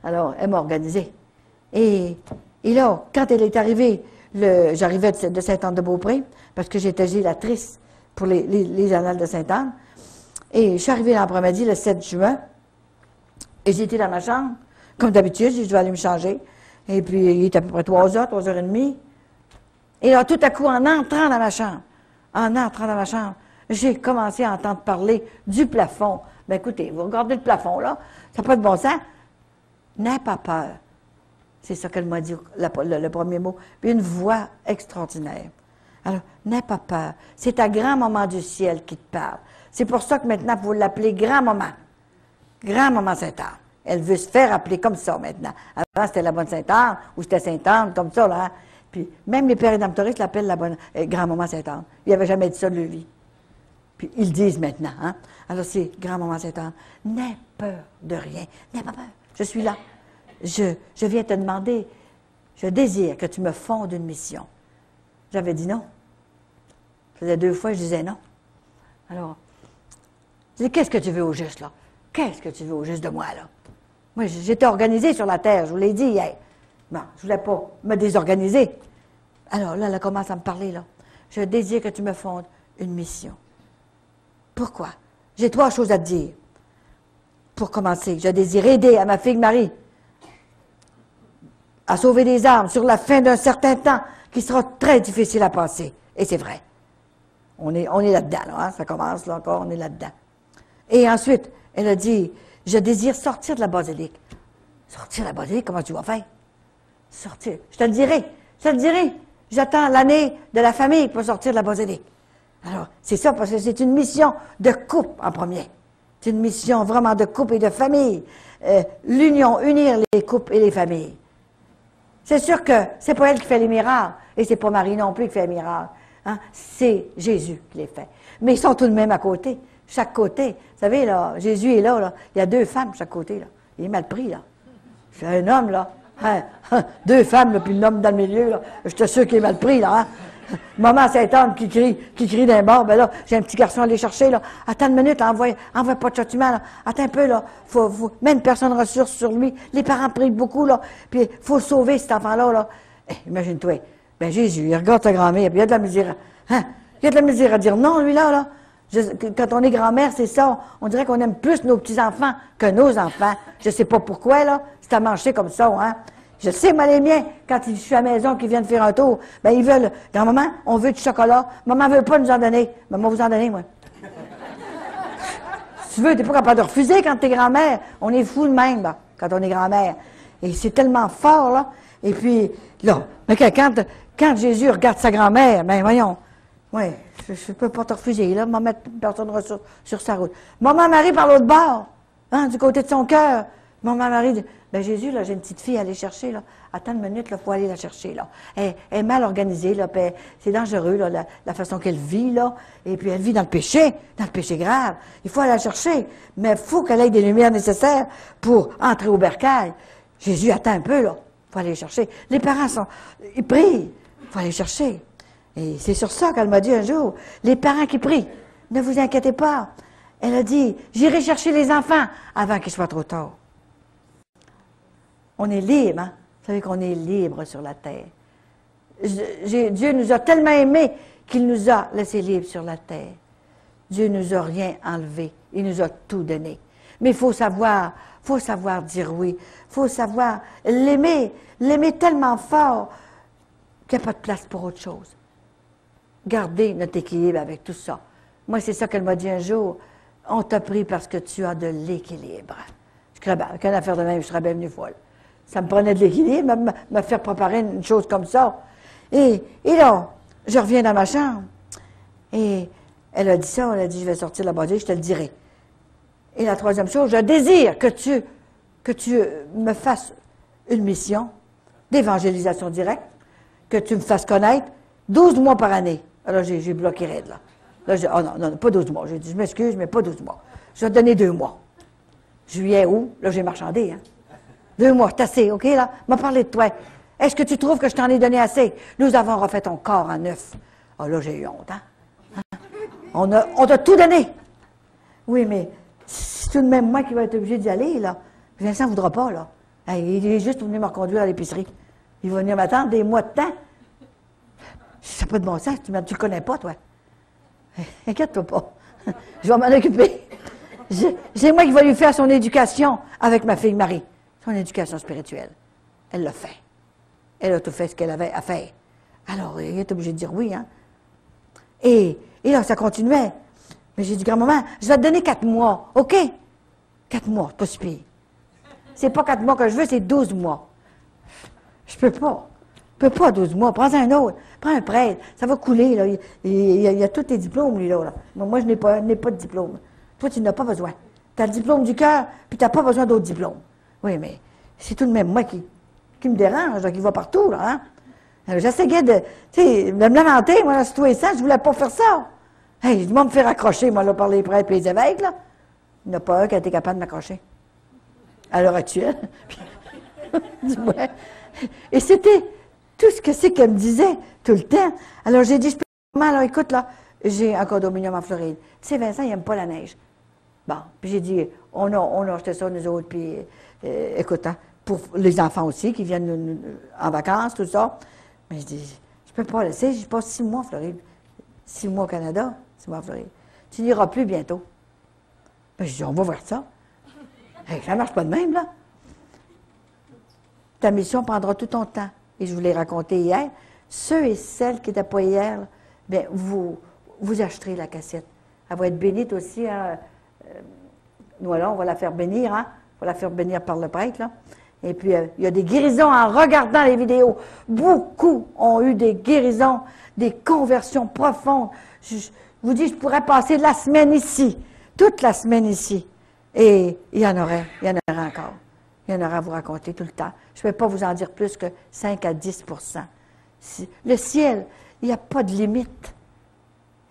A: Alors, elle m'a organisée. Et là, quand elle est arrivée, j'arrivais de Sainte-Anne-de-Beaupré, parce que j'étais gélatrice pour les annales de Sainte-Anne. Et je suis arrivée l'après-midi, le 7 juin, et j'étais dans ma chambre. Comme d'habitude, je devais aller me changer. Et puis, il était à peu près 3h, 3h30. Et là, tout à coup, en entrant dans ma chambre, j'ai commencé à entendre parler du plafond. Ben écoutez, vous regardez le plafond, là, ça n'a pas de bon sens. N'aie pas peur. C'est ça qu'elle m'a dit, le premier mot. Puis une voix extraordinaire. Alors, n'aie pas peur. C'est ta grand-maman du ciel qui te parle. C'est pour ça que maintenant, vous l'appelez grand-maman. Grand-maman Sainte-Anne. Elle veut se faire appeler comme ça maintenant. Avant, c'était la bonne Sainte-Anne, ou c'était Sainte-Anne, comme ça, là. Hein? Puis, même les pères et dames touristes l'appellent la bonne grand-maman Sainte-Anne. Il n'avait jamais dit ça de leur vie. Puis ils le disent maintenant. Hein? Alors c'est grand-maman Sainte-Anne, n'aie peur de rien, n'aie pas peur, je suis là. Je viens te demander, je désire que tu me fondes une mission. J'avais dit non. Ça faisait 2 fois que je disais non. Alors, je dis, qu'est-ce que tu veux au juste, là? Qu'est-ce que tu veux au juste de moi, là? Moi, j'étais organisée sur la terre, je vous l'ai dit hier. Bon, je ne voulais pas me désorganiser. Alors là, elle commence à me parler, là. Je désire que tu me fondes une mission. Pourquoi? J'ai 3 choses à te dire. Pour commencer, je désire aider à ma fille Marie à sauver des âmes sur la fin d'un certain temps qui sera très difficile à passer. Et c'est vrai. On est là-dedans, là, hein? Ça commence là encore, on est là-dedans. Et ensuite, elle a dit, je désire sortir de la basilique. Sortir de la basilique, comment tu vas faire? Sortir. Je te le dirai. J'attends l'année de la famille pour sortir de la basilique. Alors, c'est ça, parce que c'est une mission de couple en premier. C'est une mission vraiment de couple et de famille. L'union, unir les couples et les familles. C'est sûr que c'est pas elle qui fait les miracles, et c'est pas Marie non plus qui fait les miracles. Hein? C'est Jésus qui les fait. Mais ils sont tout de même à côté, chaque côté. Vous savez, là, Jésus est là, là. Il y a 2 femmes chaque côté, là. Il est mal pris, là. C'est un homme, là. Hein? 2 femmes, là, puis l'homme dans le milieu, là. Je suis sûr qu'il est mal pris, là. Hein? Maman Sainte-Anne qui crie d'un bord, ben là, j'ai un petit garçon à aller chercher, là. Attends une minute, envoie pas de châtiment, là. Attends un peu, là. Faut mettre une personne ressource sur lui. Les parents prient beaucoup, là. Puis, faut sauver cet enfant-là, là. Imagine-toi. Ben, Jésus, il regarde sa grand-mère, puis il y a de la misère. Hein? Il y a de la misère à dire non, lui, là, là. Quand on est grand-mère, c'est ça. On dirait qu'on aime plus nos petits-enfants que nos enfants. Je sais pas pourquoi, là. C'est à manger comme ça, hein. Je sais, moi, les miens, quand je suis à la maison, qu'ils viennent faire un tour, ben, ils veulent, grand-maman, on veut du chocolat. Maman veut pas nous en donner. Ben, moi, vous en donner, moi. Si tu veux, t'es pas capable de refuser quand t'es grand-mère. On est fou de même, là, quand on est grand-mère. Et c'est tellement fort, là. Et puis, là, mais quand Jésus regarde sa grand-mère, ben, voyons, ouais, je peux pas te refuser, là, m'en mettre personne ressource sur sa route. Maman Marie par l'autre bord, hein, du côté de son cœur. Maman Marie dit, ben Jésus, là, j'ai une petite fille à aller chercher, là. Attends une minute, là, faut aller la chercher, là. Elle est mal organisée, là, puis c'est dangereux, là, la façon qu'elle vit, là. Et puis elle vit dans le péché grave. Il faut aller la chercher, mais il faut qu'elle ait des lumières nécessaires pour entrer au bercail. Jésus, attend un peu, là. Faut aller chercher. Les parents ils prient. Faut aller chercher. Et c'est sur ça qu'elle m'a dit un jour, les parents qui prient, ne vous inquiétez pas. Elle a dit, j'irai chercher les enfants avant qu'il soit trop tard. On est libre, hein? Vous savez qu'on est libre sur la terre. Dieu nous a tellement aimés qu'il nous a laissés libres sur la terre. Dieu nous a rien enlevé. Il nous a tout donné. Mais il faut savoir dire oui. Il faut savoir l'aimer tellement fort qu'il n'y a pas de place pour autre chose. Garder notre équilibre avec tout ça. Moi, c'est ça qu'elle m'a dit un jour. On t'a pris parce que tu as de l'équilibre. Je crois bien, qu'une affaire de même, je serais bien venue folle. Ça me prenait de l'équilibre, me faire préparer une chose comme ça. Et là, je reviens dans ma chambre. Et elle a dit ça, elle a dit, je vais sortir de la base, je te le dirai. Et la 3e chose, je désire que tu me fasses une mission d'évangélisation directe, que tu me fasses connaître 12 mois par année. Alors, j'ai bloqué raide, là. Là, non, pas 12 mois. J'ai dit, je m'excuse, mais pas 12 mois. Je vais te donner 2 mois. Juillet, août, là, j'ai marchandé, hein. 2 mois, c'est assez, OK, là? M'a parlé de toi. Est-ce que tu trouves que je t'en ai donné assez? Nous avons refait ton corps en neuf. Ah, là, j'ai eu honte, hein? On t'a tout donné. Oui, mais c'est tout de même moi qui vais être obligé d'y aller, là. Vincent ne voudra pas, là. Il est juste venu me reconduire à l'épicerie. Il va venir m'attendre des mois de temps. Ça n'a pas de bon sens, tu ne connais pas, toi. Inquiète-toi pas. Je vais m'en occuper. C'est moi qui vais lui faire son éducation avec ma fille Marie. Son éducation spirituelle. Elle l'a fait. Elle a tout fait ce qu'elle avait à faire. Alors, il est obligé de dire oui, hein. Et là, ça continuait. Mais j'ai dit, grand-maman, je vais te donner 4 mois, OK? 4 mois, pas si pire. C'est pas 4 mois que je veux, c'est 12 mois. Je peux pas. Je peux pas 12 mois. Prends un autre. Prends un prêtre. Ça va couler, là. Il y a tous tes diplômes, lui, là. Moi, je n'ai pas de diplôme. Toi, tu n'as pas besoin. Tu as le diplôme du cœur, puis tu n'as pas besoin d'autres diplômes. Oui, mais c'est tout de même moi qui me dérange, qui va partout, là, hein. J'essayais de me lamenter, moi, sur tout et ça, je voulais pas faire ça. Hey, je vais me faire accrocher, moi, là, par les prêtres et les évêques, là. Il n'y en a pas un qui a été capable de m'accrocher. À l'heure actuelle. Dis-moi. Et c'était tout ce que c'est qu'elle me disait tout le temps. Alors, j'ai dit, je peux pas, alors écoute, là, j'ai un condominium en Floride. Tu sais, Vincent, il n'aime pas la neige. Bon, puis j'ai dit, on a acheté ça, nous autres, puis écoute, hein, pour les enfants aussi, qui viennent en vacances, tout ça. Mais je dis, je peux pas laisser, je passe 6 mois en Floride. 6 mois au Canada, 6 mois en Floride. Tu n'iras plus bientôt. Ben, je dis, on va voir ça. Hey, ça ne marche pas de même, là. Ta mission prendra tout ton temps. Et je vous l'ai raconté hier. Ceux et celles qui n'étaient pas hier, bien, vous acheterez la cassette. Elle va être bénite aussi. Hein. Nous, là, on va la faire bénir. Hein? On va la faire bénir par le prêtre. Là. Et puis, il y a des guérisons en regardant les vidéos. Beaucoup ont eu des guérisons, des conversions profondes. Je vous dis, je pourrais passer la semaine ici, toute la semaine ici. Et il y en aurait encore. Il y en aura à vous raconter tout le temps. Je ne vais pas vous en dire plus que 5 à 10 Le ciel, il n'y a pas de limite.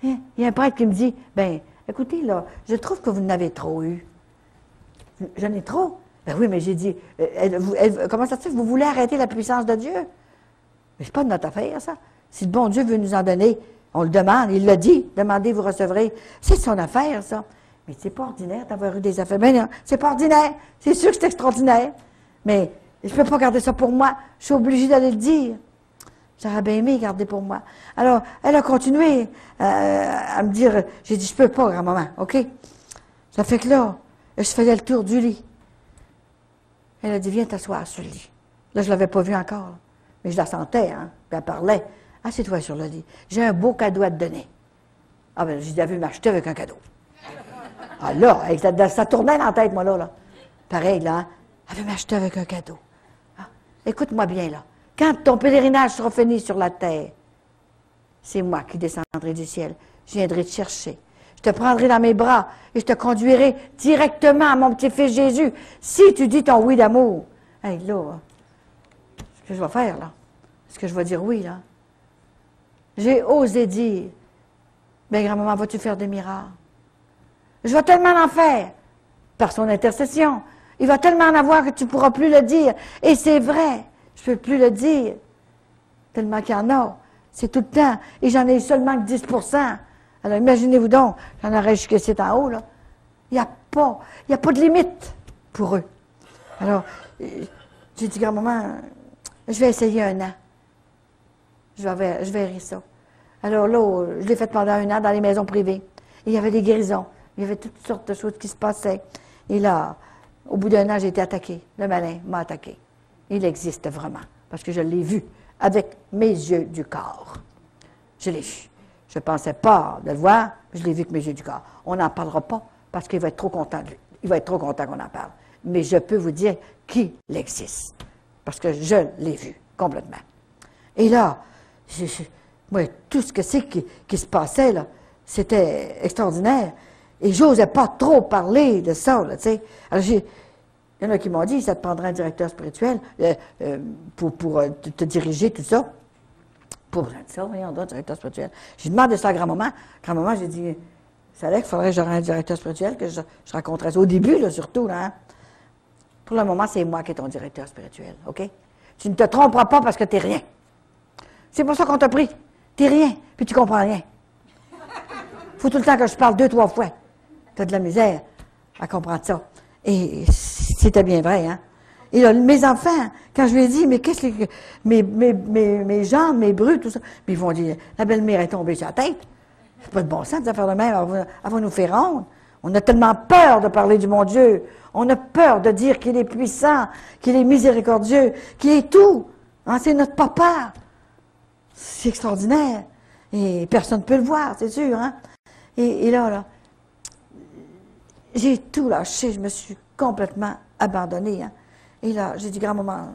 A: Hein? Il y a un prêtre qui me dit, ben, écoutez, là, je trouve que vous en avez trop eu. J'en ai trop? Ben oui, mais j'ai dit, comment ça se fait que vous voulez arrêter la puissance de Dieu? Mais c'est pas de notre affaire, ça. Si le bon Dieu veut nous en donner, on le demande, il l'a dit, demandez, vous recevrez. C'est son affaire, ça. Mais c'est pas ordinaire d'avoir eu des affaires. Ben non, c'est pas ordinaire. C'est sûr que c'est extraordinaire. Mais je peux pas garder ça pour moi. Je suis obligée d'aller le dire. J'aurais bien aimé garder pour moi. Alors, elle a continué à me dire, j'ai dit, je peux pas, grand-maman, OK? Ça fait que là, je faisais le tour du lit. Elle a dit, viens t'asseoir sur le lit. Là, je l'avais pas vue encore. Là. Mais je la sentais, hein? Puis elle parlait. Assieds-toi sur le lit. J'ai un beau cadeau à te donner. Ah ben, j'ai vu m'acheter avec un cadeau. Ah là, ça tournait dans la tête, moi, là. Pareil, là, hein? Elle veut m'acheter avec un cadeau. Ah, écoute-moi bien, là. Quand ton pèlerinage sera fini sur la terre, c'est moi qui descendrai du ciel. Je viendrai te chercher. Je te prendrai dans mes bras et je te conduirai directement à mon petit-fils Jésus. Si tu dis ton oui d'amour. Hey, là, ce que je vais faire, là? Est-ce que je vais dire oui, là? J'ai osé dire, bien, grand-maman, vas-tu faire des miracles? Je vais tellement en faire, par son intercession. Il va tellement en avoir que tu ne pourras plus le dire. Et c'est vrai, je ne peux plus le dire. Tellement qu'il y en a. C'est tout le temps. Et j'en ai seulement que 10 Alors imaginez-vous donc, j'en aurais jusqu'à 7 en haut, là. Il n'y a pas de limite pour eux. Alors, j'ai dit, grand-maman, je vais essayer 1 an. Je verrai ça. Alors là, je l'ai fait pendant 1 an dans les maisons privées. Et il y avait des guérisons. Il y avait toutes sortes de choses qui se passaient. Et là, au bout d'1 an, j'ai été attaquée. Le malin m'a attaquée. Il existe vraiment, parce que je l'ai vu avec mes yeux du corps. Je l'ai vu. Je ne pensais pas de le voir, mais je l'ai vu avec mes yeux du corps. On n'en parlera pas, parce qu'il va être trop content de lui. Il va être trop content qu'on en parle. Mais je peux vous dire qu'il existe, parce que je l'ai vu complètement. Et là, moi, tout ce que c'est qui se passait, là, c'était extraordinaire. Et j'osais pas trop parler de ça, là, tu sais. Alors, il y en a qui m'ont dit, ça te prendra un directeur spirituel pour te diriger, tout ça. Pour ça, voyons donc, directeur spirituel. J'ai demandé ça à grand-maman. Grand-maman, j'ai dit, ça allait qu'il faudrait que j'aurais un directeur spirituel, que je rencontrais ça au début, là, surtout, là. Hein. Pour le moment, c'est moi qui est ton directeur spirituel, OK? Tu ne te tromperas pas parce que tu n'es rien. C'est pour ça qu'on t'a pris. Tu n'es rien, puis tu comprends rien. Faut tout le temps que je parle 2, 3 fois. Tu as de la misère à comprendre ça. Et c'était bien vrai, hein? Et là, mes enfants, quand je lui ai dit, mais qu'est-ce que... Mes jambes, mes brûles, tout ça, puis ils vont dire, la belle-mère est tombée sur la tête. C'est pas de bon sens de faire de même, elle va nous faire honte. On a tellement peur de parler du bon Dieu. On a peur de dire qu'il est puissant, qu'il est miséricordieux, qu'il est tout. Hein, c'est notre papa. C'est extraordinaire. Et personne ne peut le voir, c'est sûr, hein? Et là, j'ai tout lâché, je me suis complètement abandonnée. Hein. Et là, j'ai dit, grand-maman,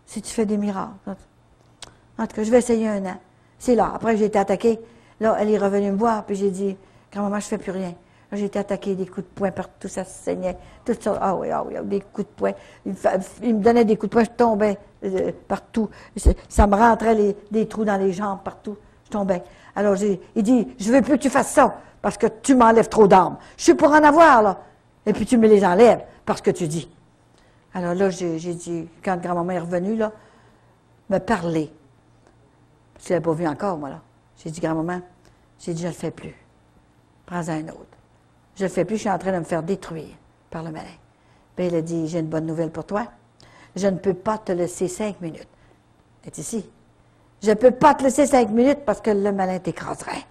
A: si tu fais des miracles, en tout cas, je vais essayer 1 an. C'est là, après j'ai été attaquée. Là, elle est revenue me voir, puis j'ai dit, grand-maman, je ne fais plus rien. Là, j'ai été attaquée, des coups de poing partout, ça saignait, tout ça. Ah oui, des coups de poing. Il me donnait des coups de poing, je tombais partout. Ça me rentrait des trous dans les jambes partout. Je tombais. Alors, il dit, je veux plus que tu fasses ça, parce que tu m'enlèves trop d'armes. Je suis pour en avoir, là. Et puis tu me les enlèves, parce que tu dis. Alors là, j'ai dit, quand grand-maman est revenue, là, me parler. Je ne l'avais pas vu encore, moi, là. J'ai dit, grand-maman, j'ai dit, je ne le fais plus. Prends-en un autre. Je ne le fais plus, je suis en train de me faire détruire par le malin. Puis elle a dit, j'ai une bonne nouvelle pour toi. Je ne peux pas te laisser 5 minutes. Elle est ici. Je ne peux pas te laisser 5 minutes parce que le malin t'écraserait.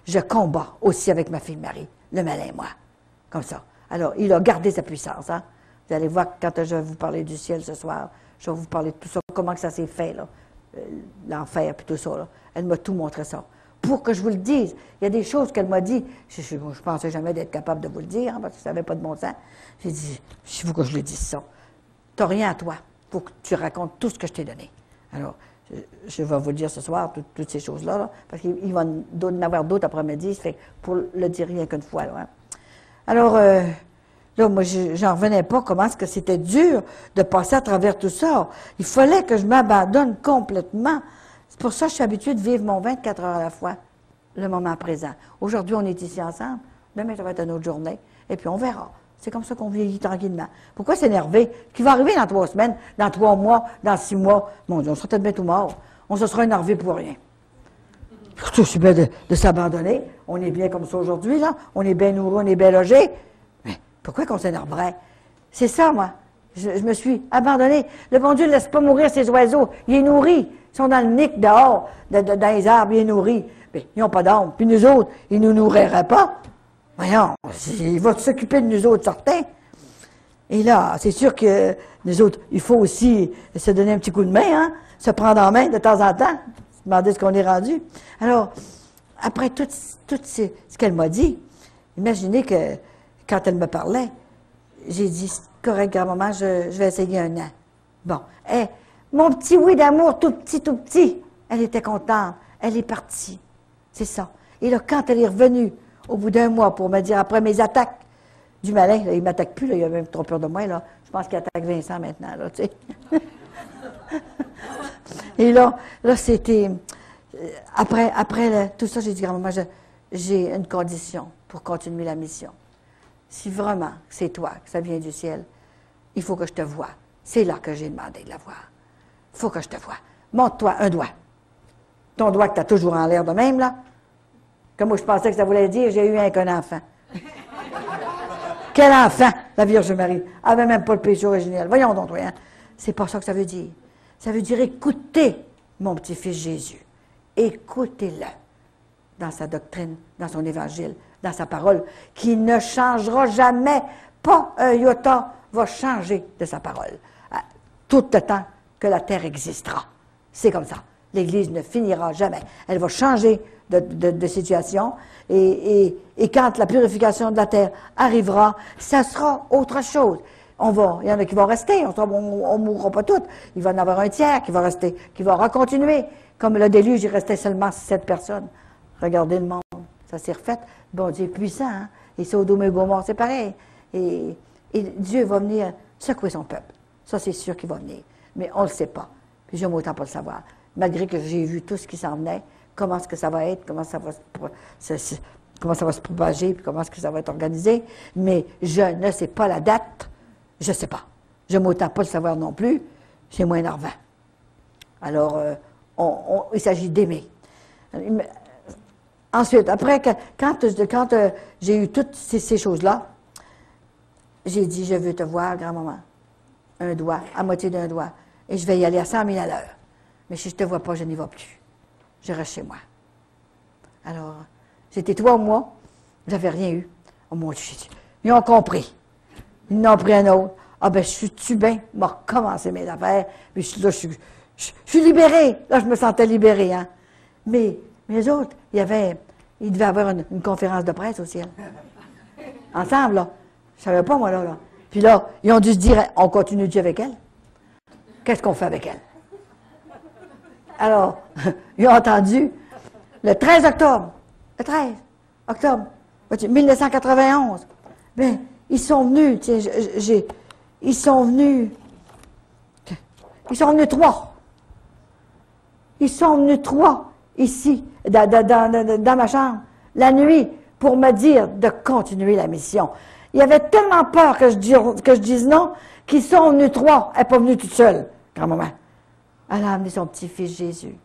A: Je combats aussi avec ma fille Marie, le malin, moi. Comme ça. Alors, il a gardé sa puissance, hein. Vous allez voir quand je vais vous parler du ciel ce soir, je vais vous parler de tout ça, comment que ça s'est fait, là. L'enfer, puis tout ça, là. Elle m'a tout montré ça. Pour que je vous le dise, il y a des choses qu'elle m'a dit, je pensais jamais d'être capable de vous le dire, hein, parce que ça n'avait pas de bon sens. J'ai dit, il faut que je lui dise ça. Tu n'as rien à toi, il faut que tu racontes tout ce que je t'ai donné. Alors, je vais vous le dire ce soir, toutes ces choses-là, là, parce qu'il va en avoir d'autres après-midi, fait pour le dire rien qu'une fois, là, hein. Alors, là, moi, j'en revenais pas comment est-ce que c'était dur de passer à travers tout ça. Il fallait que je m'abandonne complètement. C'est pour ça que je suis habituée de vivre mon 24 heures à la fois, le moment présent. Aujourd'hui, on est ici ensemble. Demain, ça va être une autre journée. Et puis, on verra. C'est comme ça qu'on vieillit tranquillement. Pourquoi s'énerver? Ce qui va arriver dans 3 semaines, dans 3 mois, dans 6 mois, mon Dieu, on sera peut-être bien tout mort. On se sera énervé pour rien. C'est bien de s'abandonner. On est bien comme ça aujourd'hui, là. On est bien nourri, on est bien logé. Mais pourquoi qu'on s'énerverait? C'est ça, moi. Je me suis abandonnée. Le bon Dieu ne laisse pas mourir ses oiseaux. Il est nourri. Ils sont dans le nick dehors, dans les arbres, il est nourri. Mais ils n'ont pas d'âme. Puis nous autres, ils ne nous nourriraient pas. Voyons, il va s'occuper de nous autres, certains. Et là, c'est sûr que nous autres, il faut aussi se donner un petit coup de main, hein, se prendre en main de temps en temps, se demander ce qu'on est rendu. Alors, après tout ce qu'elle m'a dit, imaginez que quand elle me parlait, j'ai dit, correct, grand-maman, je vais essayer 1 an. Bon, mon petit oui d'amour, tout petit, elle était contente, elle est partie. C'est ça. Et là, quand elle est revenue, au bout d'1 mois, pour me dire, après mes attaques du malin, là, il ne m'attaque plus, là, il a même trop peur de moi, là. Je pense qu'il attaque Vincent maintenant, là, tu sais. Et là c'était... Après tout ça, j'ai dit, grand-maman, j'ai une condition pour continuer la mission. Si vraiment c'est toi, que ça vient du ciel, il faut que je te voie. C'est là que j'ai demandé de la voir. Il faut que je te voie. Montre-toi un doigt. Ton doigt que tu as toujours en l'air de même, là. Comme moi, je pensais que ça voulait dire, j'ai eu qu'un enfant. Quel enfant, la Vierge Marie? Elle n'avait même pas le péché originel. Voyons donc, hein. C'est pas ça que ça veut dire. Ça veut dire écoutez mon petit-fils Jésus. Écoutez-le dans sa doctrine, dans son évangile, dans sa parole, qui ne changera jamais. Pas un iota va changer de sa parole. Tout le temps que la terre existera. C'est comme ça. L'Église ne finira jamais. Elle va changer de situation. Et quand la purification de la terre arrivera, ça sera autre chose. Il y en a qui vont rester, on ne mourra pas toutes. Il va y en avoir un tiers qui va rester, qui va recontinuer. Comme le déluge, il restait seulement 7 personnes. Regardez le monde. Ça s'est refait. Bon Dieu est puissant, hein? Et Sodome et Gomorrhe, c'est pareil. Et Dieu va venir secouer son peuple. Ça, c'est sûr qu'il va venir. Mais on ne le sait pas. Puis j'aime autant pas le savoir. Malgré que j'ai vu tout ce qui s'en venait, comment est-ce que ça va être, comment ça va se propager, puis comment est-ce que ça va être organisé. Mais je ne sais pas la date. Je ne sais pas. J'aime autant pas le savoir non plus. C'est moins énervant. Alors, il s'agit d'aimer. Ensuite, après, quand j'ai eu toutes ces choses-là, j'ai dit, je veux te voir, grand-maman. Un doigt, à moitié d'un doigt. Et je vais y aller à 100 000 à l'heure. Mais si je ne te vois pas, je n'y vais plus. Je reste chez moi. Alors, c'était 3 mois, j'avais rien eu. Oh mon Dieu, ils ont compris. Ils n'ont pris un autre. Ah ben, je suis bien, m'a recommencé mes affaires. Puis là, je suis libérée. Là, je me sentais libérée, hein. Mais les autres, ils devaient avoir une conférence de presse au ciel. Ensemble, là. Je savais pas, moi, là. Puis là, ils ont dû se dire, on continue Dieu avec elle. Qu'est-ce qu'on fait avec elle? Alors, ils ont entendu, le 13 octobre, 1991, bien, ils sont venus, tiens, ils sont venus 3. Ils sont venus 3. ici, dans ma chambre, la nuit, pour me dire de continuer la mission. Il avait tellement peur que je dise non, qu'ils sont venus 3. Elle n'est pas venue toute seule, grand-maman. Elle a amené son petit-fils Jésus.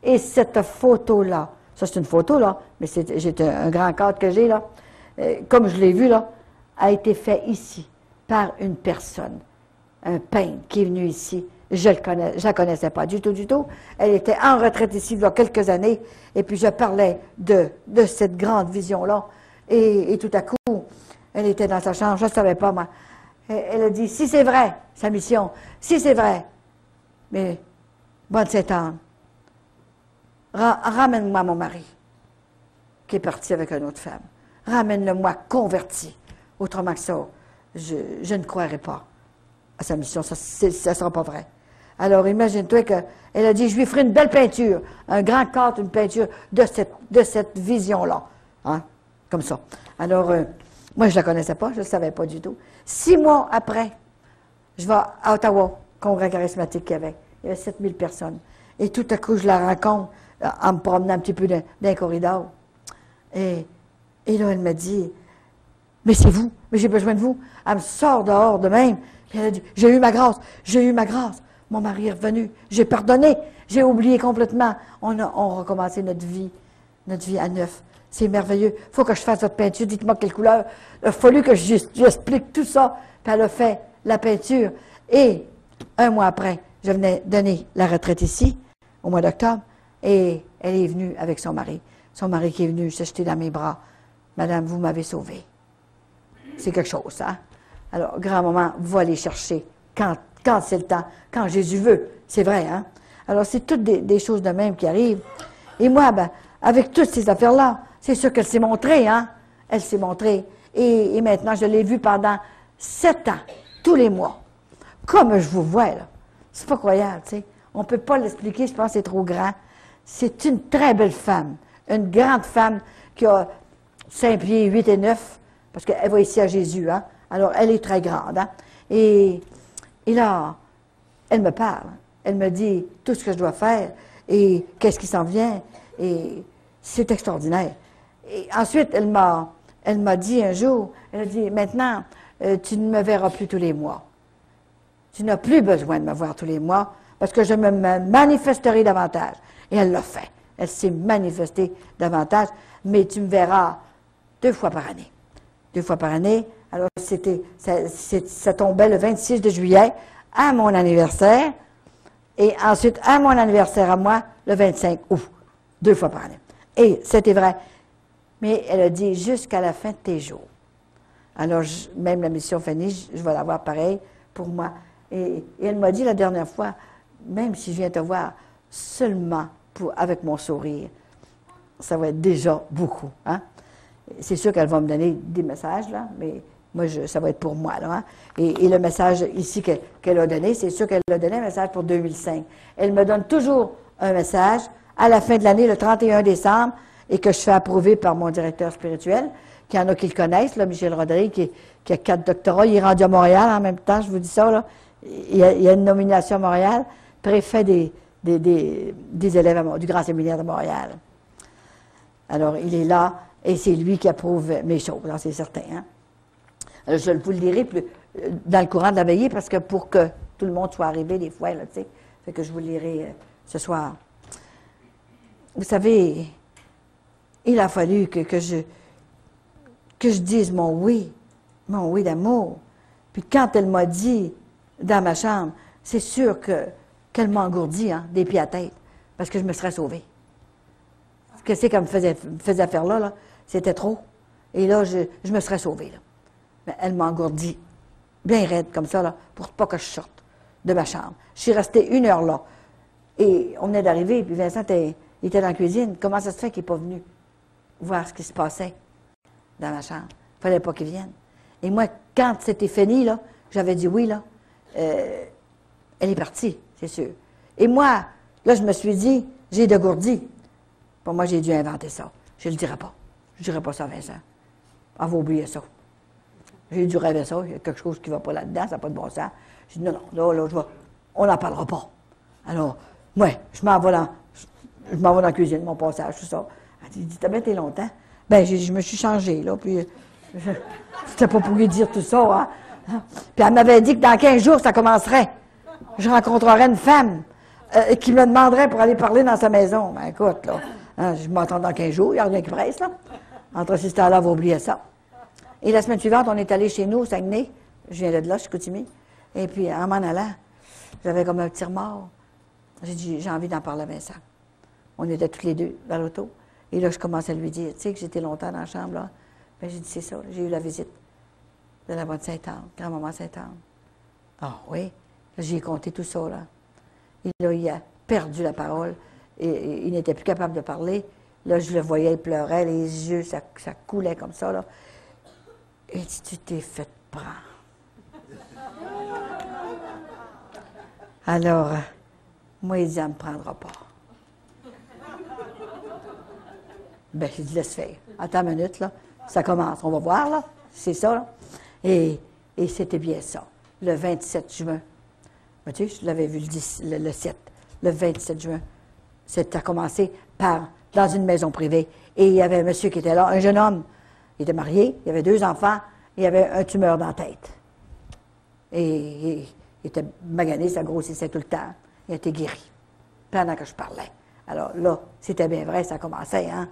A: Et cette photo-là, ça c'est une photo, là, mais j'ai un grand cadre que j'ai, là, comme je l'ai vu, là, a été fait ici, par une personne, un peintre qui est venu ici. Je la connaissais pas du tout, du tout. Elle était en retraite ici il y a quelques années, et puis je parlais de cette grande vision-là, et tout à coup, elle était dans sa chambre, je ne savais pas, moi. Elle a dit, si c'est vrai, sa mission, si c'est vrai, mais, bonne Sainte-Anne, ramène-moi mon mari, qui est parti avec une autre femme. Ramène-le-moi converti. Autrement que ça, je ne croirai pas à sa mission. Ça ne sera pas vrai. Alors, imagine-toi qu'elle a dit, je lui ferai une belle peinture, un grand cadre, une peinture de cette vision-là. Hein? Comme ça. Alors, moi, je ne la connaissais pas, je ne le savais pas du tout. 6 mois après, je vais à Ottawa, congrès charismatique qu'il y avait. Il y avait 7000 personnes. Et tout à coup, je la rencontre en me promenant un petit peu dans un corridor. Et là, elle me dit, mais c'est vous, mais j'ai besoin de vous. Elle me sort dehors de même. Puis elle a dit, j'ai eu ma grâce, j'ai eu ma grâce. Mon mari est revenu, j'ai pardonné, j'ai oublié complètement. On a recommencé notre vie à neuf. C'est merveilleux. Il faut que je fasse votre peinture, dites-moi quelle couleur. Il a fallu que j'explique tout ça. Puis elle a fait la peinture. Et 1 mois après, je venais donner la retraite ici, au mois d'octobre, et elle est venue avec son mari. Son mari qui est venu se jeter dans mes bras. Madame, vous m'avez sauvée. C'est quelque chose, hein? Alors, grand-maman va les chercher quand c'est le temps, quand Jésus veut. C'est vrai, hein? Alors, c'est toutes des choses de même qui arrivent. Et moi, ben, avec toutes ces affaires-là, c'est sûr qu'elle s'est montrée, hein? Elle s'est montrée. Et maintenant, je l'ai vue pendant 7 ans, tous les mois. Comme je vous vois, là. C'est pas croyable, tu sais. On ne peut pas l'expliquer, je pense que c'est trop grand. C'est une très belle femme. Une grande femme qui a 5 pieds 8 et 9, parce qu'elle va ici à Jésus, hein? Alors, elle est très grande, hein? Et là, elle me parle. Elle me dit tout ce que je dois faire et qu'est-ce qui s'en vient. Et c'est extraordinaire. Et ensuite, elle m'a dit un jour, elle a dit, maintenant, tu ne me verras plus tous les mois. Tu n'as plus besoin de me voir tous les mois parce que je me manifesterai davantage. Et elle l'a fait. Elle s'est manifestée davantage, mais tu me verras 2 fois par année. 2 fois par année. Alors, ça tombait le 26 de juillet à mon anniversaire, et ensuite à mon anniversaire à moi, le 25 août. 2 fois par année. Et c'était vrai. Mais elle a dit jusqu'à la fin de tes jours. Alors, même la mission finie, je vais l'avoir pareil pour moi. Et elle m'a dit la dernière fois, même si je viens te voir seulement avec mon sourire, ça va être déjà beaucoup. Hein? C'est sûr qu'elle va me donner des messages, là, mais moi, ça va être pour moi. Là, hein? Et le message ici qu'elle a donné, c'est sûr qu'elle a donné un message pour 2005. Elle me donne toujours un message à la fin de l'année, le 31 décembre, et que je fais approuver par mon directeur spirituel, qu'il y en a qui le connaissent, là, Michel Rodrigue, qui a 4 doctorats. Il est rendu à Montréal en même temps, je vous dis ça. Là. Il y a une nomination à Montréal, préfet des élèves du Grand Séminaire de Montréal. Alors, il est là, et c'est lui qui approuve mes choses, c'est certain. Hein? Alors, je vous le dirai dans le courant de la veillée, parce que pour que tout le monde soit arrivé des fois, là, tu sais, fait que je vous le lirai ce soir. Vous savez, il a fallu que je dise mon oui d'amour. Puis quand elle m'a dit dans ma chambre, c'est sûr qu'elle m'a engourdi, hein, des pieds à tête, parce que je me serais sauvée. Qu'est-ce qu'elle me faisait faire là, c'était trop. Et là, je me serais sauvée, là. Mais elle m'a engourdi bien raide comme ça, là, pour pas que je sorte de ma chambre. Je suis restée 1 heure là. Et on venait d'arriver, puis Vincent il était dans la cuisine. Comment ça se fait qu'il n'est pas venu voir ce qui se passait dans ma chambre? Il ne fallait pas qu'il vienne. Et moi, quand c'était fini, là, j'avais dit oui, là, elle est partie, c'est sûr. Et moi, là, je me suis dit, j'ai dégourdi. Pour moi, j'ai dû inventer ça. Je ne le dirai pas. Je ne dirai pas ça à Vincent. On va oublier ça. J'ai dû rêver ça. Il y a quelque chose qui ne va pas là-dedans, ça n'a pas de bon sens. J'ai dit non, là, on n'en parlera pas. Alors, moi, je m'en vais là. je m'en vais dans la cuisine, mon passage, tout ça. Elle dit, t'as bien été longtemps? Ben, je me suis changée, là, puis c'était pas pour lui dire tout ça, hein. Puis elle m'avait dit que dans 15 jours, ça commencerait. Je rencontrerais une femme qui me demanderait pour aller parler dans sa maison. Ben, écoute, là, hein, je m'entends dans 15 jours, il n'y a rien qui presse, là. Entre ces temps-là, on va oublier ça. Et la semaine suivante, on est allé chez nous, au Saguenay. Je viens de là, je suis Chicoutimi. Et puis, en m'en allant, j'avais comme un petit remords. J'ai dit, j'ai envie d'en parler à Vincent. On était tous les deux dans l'auto. Et là, je commençais à lui dire, tu sais que j'étais longtemps dans la chambre, là. Ben, j'ai dit, c'est ça, j'ai eu la visite de la bonne Sainte-Anne, grand-maman Sainte-Anne. Ah oui, j'ai compté tout ça, là. Et là, il a perdu la parole. Et il n'était plus capable de parler. Là, je le voyais, il pleurait, les yeux, ça coulait comme ça, là. Et dit, tu t'es fait prendre. Alors, moi, il dit, elle ne me prendra pas. Ben, j'ai dit, laisse faire. Attends une minute, là. Ça commence. On va voir, là. C'est ça, là. Et c'était bien ça. Le 27 juin. Ben, tu sais, je l'avais vu le 7. Le 27 juin. Ça a commencé dans une maison privée. Et il y avait un monsieur qui était là, un jeune homme. Il était marié, il avait 2 enfants, il avait un tumeur dans la tête. Et il était magané, ça grossissait tout le temps. Il était guéri, pendant que je parlais. Alors là, c'était bien vrai, ça commençait, hein.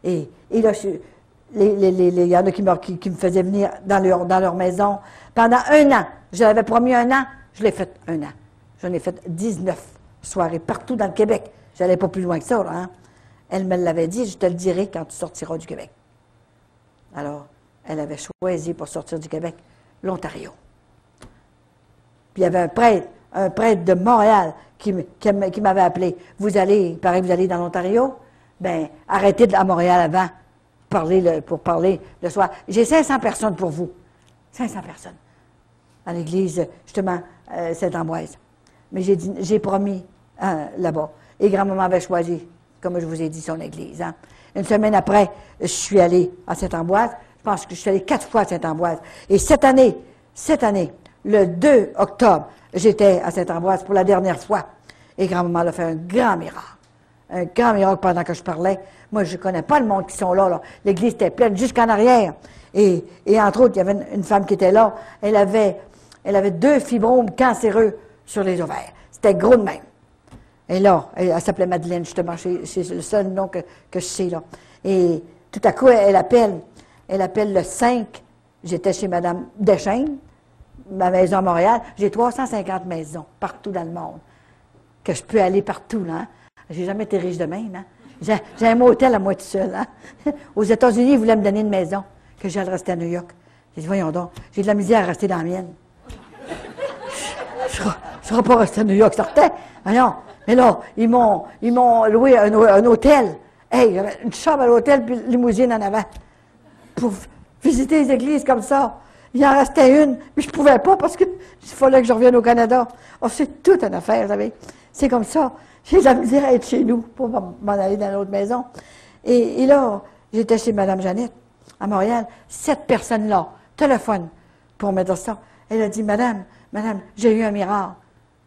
A: Et là, il y en a qui me faisaient venir dans leur maison. Pendant 1 an, je l'avais promis 1 an, je l'ai fait 1 an. J'en ai fait 19 soirées partout dans le Québec. Je n'allais pas plus loin que ça, là, hein. Elle me l'avait dit, je te le dirai quand tu sortiras du Québec. Alors, elle avait choisi pour sortir du Québec l'Ontario. Puis il y avait un prêtre de Montréal qui m'avait appelé. Il paraît que vous allez dans l'Ontario? Bien, arrêtez à Montréal avant pour parler le soir. J'ai 500 personnes pour vous. 500 personnes. À l'église, justement, Sainte-Ambroise. Mais j'ai promis là-bas. Et grand-maman avait choisi, comme je vous ai dit, son église. Hein. Une semaine après, je suis allée à Sainte-Ambroise. Je pense que je suis allée 4 fois à Sainte-Ambroise. Et cette année, le 2 octobre, j'étais à Sainte-Ambroise pour la dernière fois. Et grand-maman a fait un grand miracle. Un grand miracle pendant que je parlais. Moi, je ne connais pas le monde qui sont là, là. L'église était pleine jusqu'en arrière. Et entre autres, il y avait une femme qui était là. Elle avait 2 fibromes cancéreux sur les ovaires. C'était gros de même. Et là, elle s'appelait Madeleine, justement. C'est le seul nom que je sais, là. Et tout à coup, elle appelle le 5. J'étais chez Mme Deschênes, ma maison à Montréal. J'ai 350 maisons partout dans le monde. Que je peux aller partout, là. Hein. J'ai jamais été riche de même, hein. J'ai un motel à moi tout seul, hein. Aux États-Unis, ils voulaient me donner une maison, que j'allais rester à New York. J'ai dit, voyons donc, j'ai de la misère à rester dans la mienne. Je ne serais pas resté à New York, certain. Voyons. Mais là, ils m'ont loué un hôtel. Hey, j'avais une chambre à l'hôtel, puis une limousine en avant. Pour visiter les églises comme ça. Il en restait une, mais je ne pouvais pas parce qu'il fallait que je revienne au Canada. Oh, c'est toute une affaire, vous savez. C'est comme ça. J'ai de la misère à être chez nous pour m'en aller dans l'autre maison. Et là, j'étais chez Mme Jeannette, à Montréal. 7 personnes-là, téléphone pour me dire ça. Elle a dit, Madame, j'ai eu un miracle.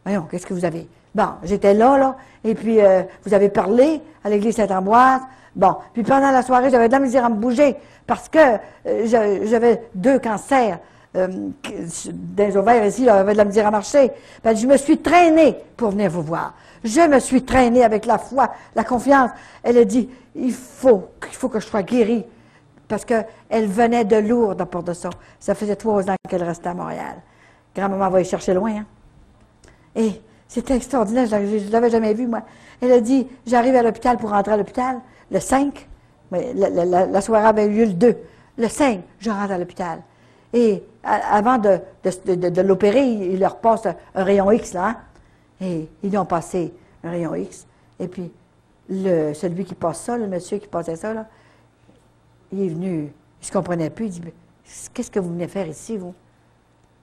A: Voyons, qu'est-ce que vous avez? Bon, j'étais là, et puis vous avez parlé à l'église Sainte-Ambroise. Bon, puis pendant la soirée, j'avais de la misère à me bouger parce que j'avais 2 cancers des ovaires ici, j'avais de la misère à marcher. Ben, je me suis traînée pour venir vous voir. Je me suis traînée avec la foi, la confiance. Elle a dit, il faut que je sois guérie parce qu'elle venait de Lourdes à Port de ça. Ça faisait 3 ans qu'elle restait à Montréal. Grand-maman va y chercher loin, hein. Et c'était extraordinaire, je ne l'avais jamais vu, moi. Elle a dit, j'arrive à l'hôpital pour rentrer à l'hôpital, le 5, mais la soirée avait eu lieu le 2. Le 5, je rentre à l'hôpital. Et avant de l'opérer, il leur passe un rayon X, là, hein? Et ils lui ont passé un rayon X. Et puis, celui qui passe ça, le monsieur qui passait ça, là, il est venu, il ne se comprenait plus, il dit, qu'est-ce que vous venez faire ici, vous?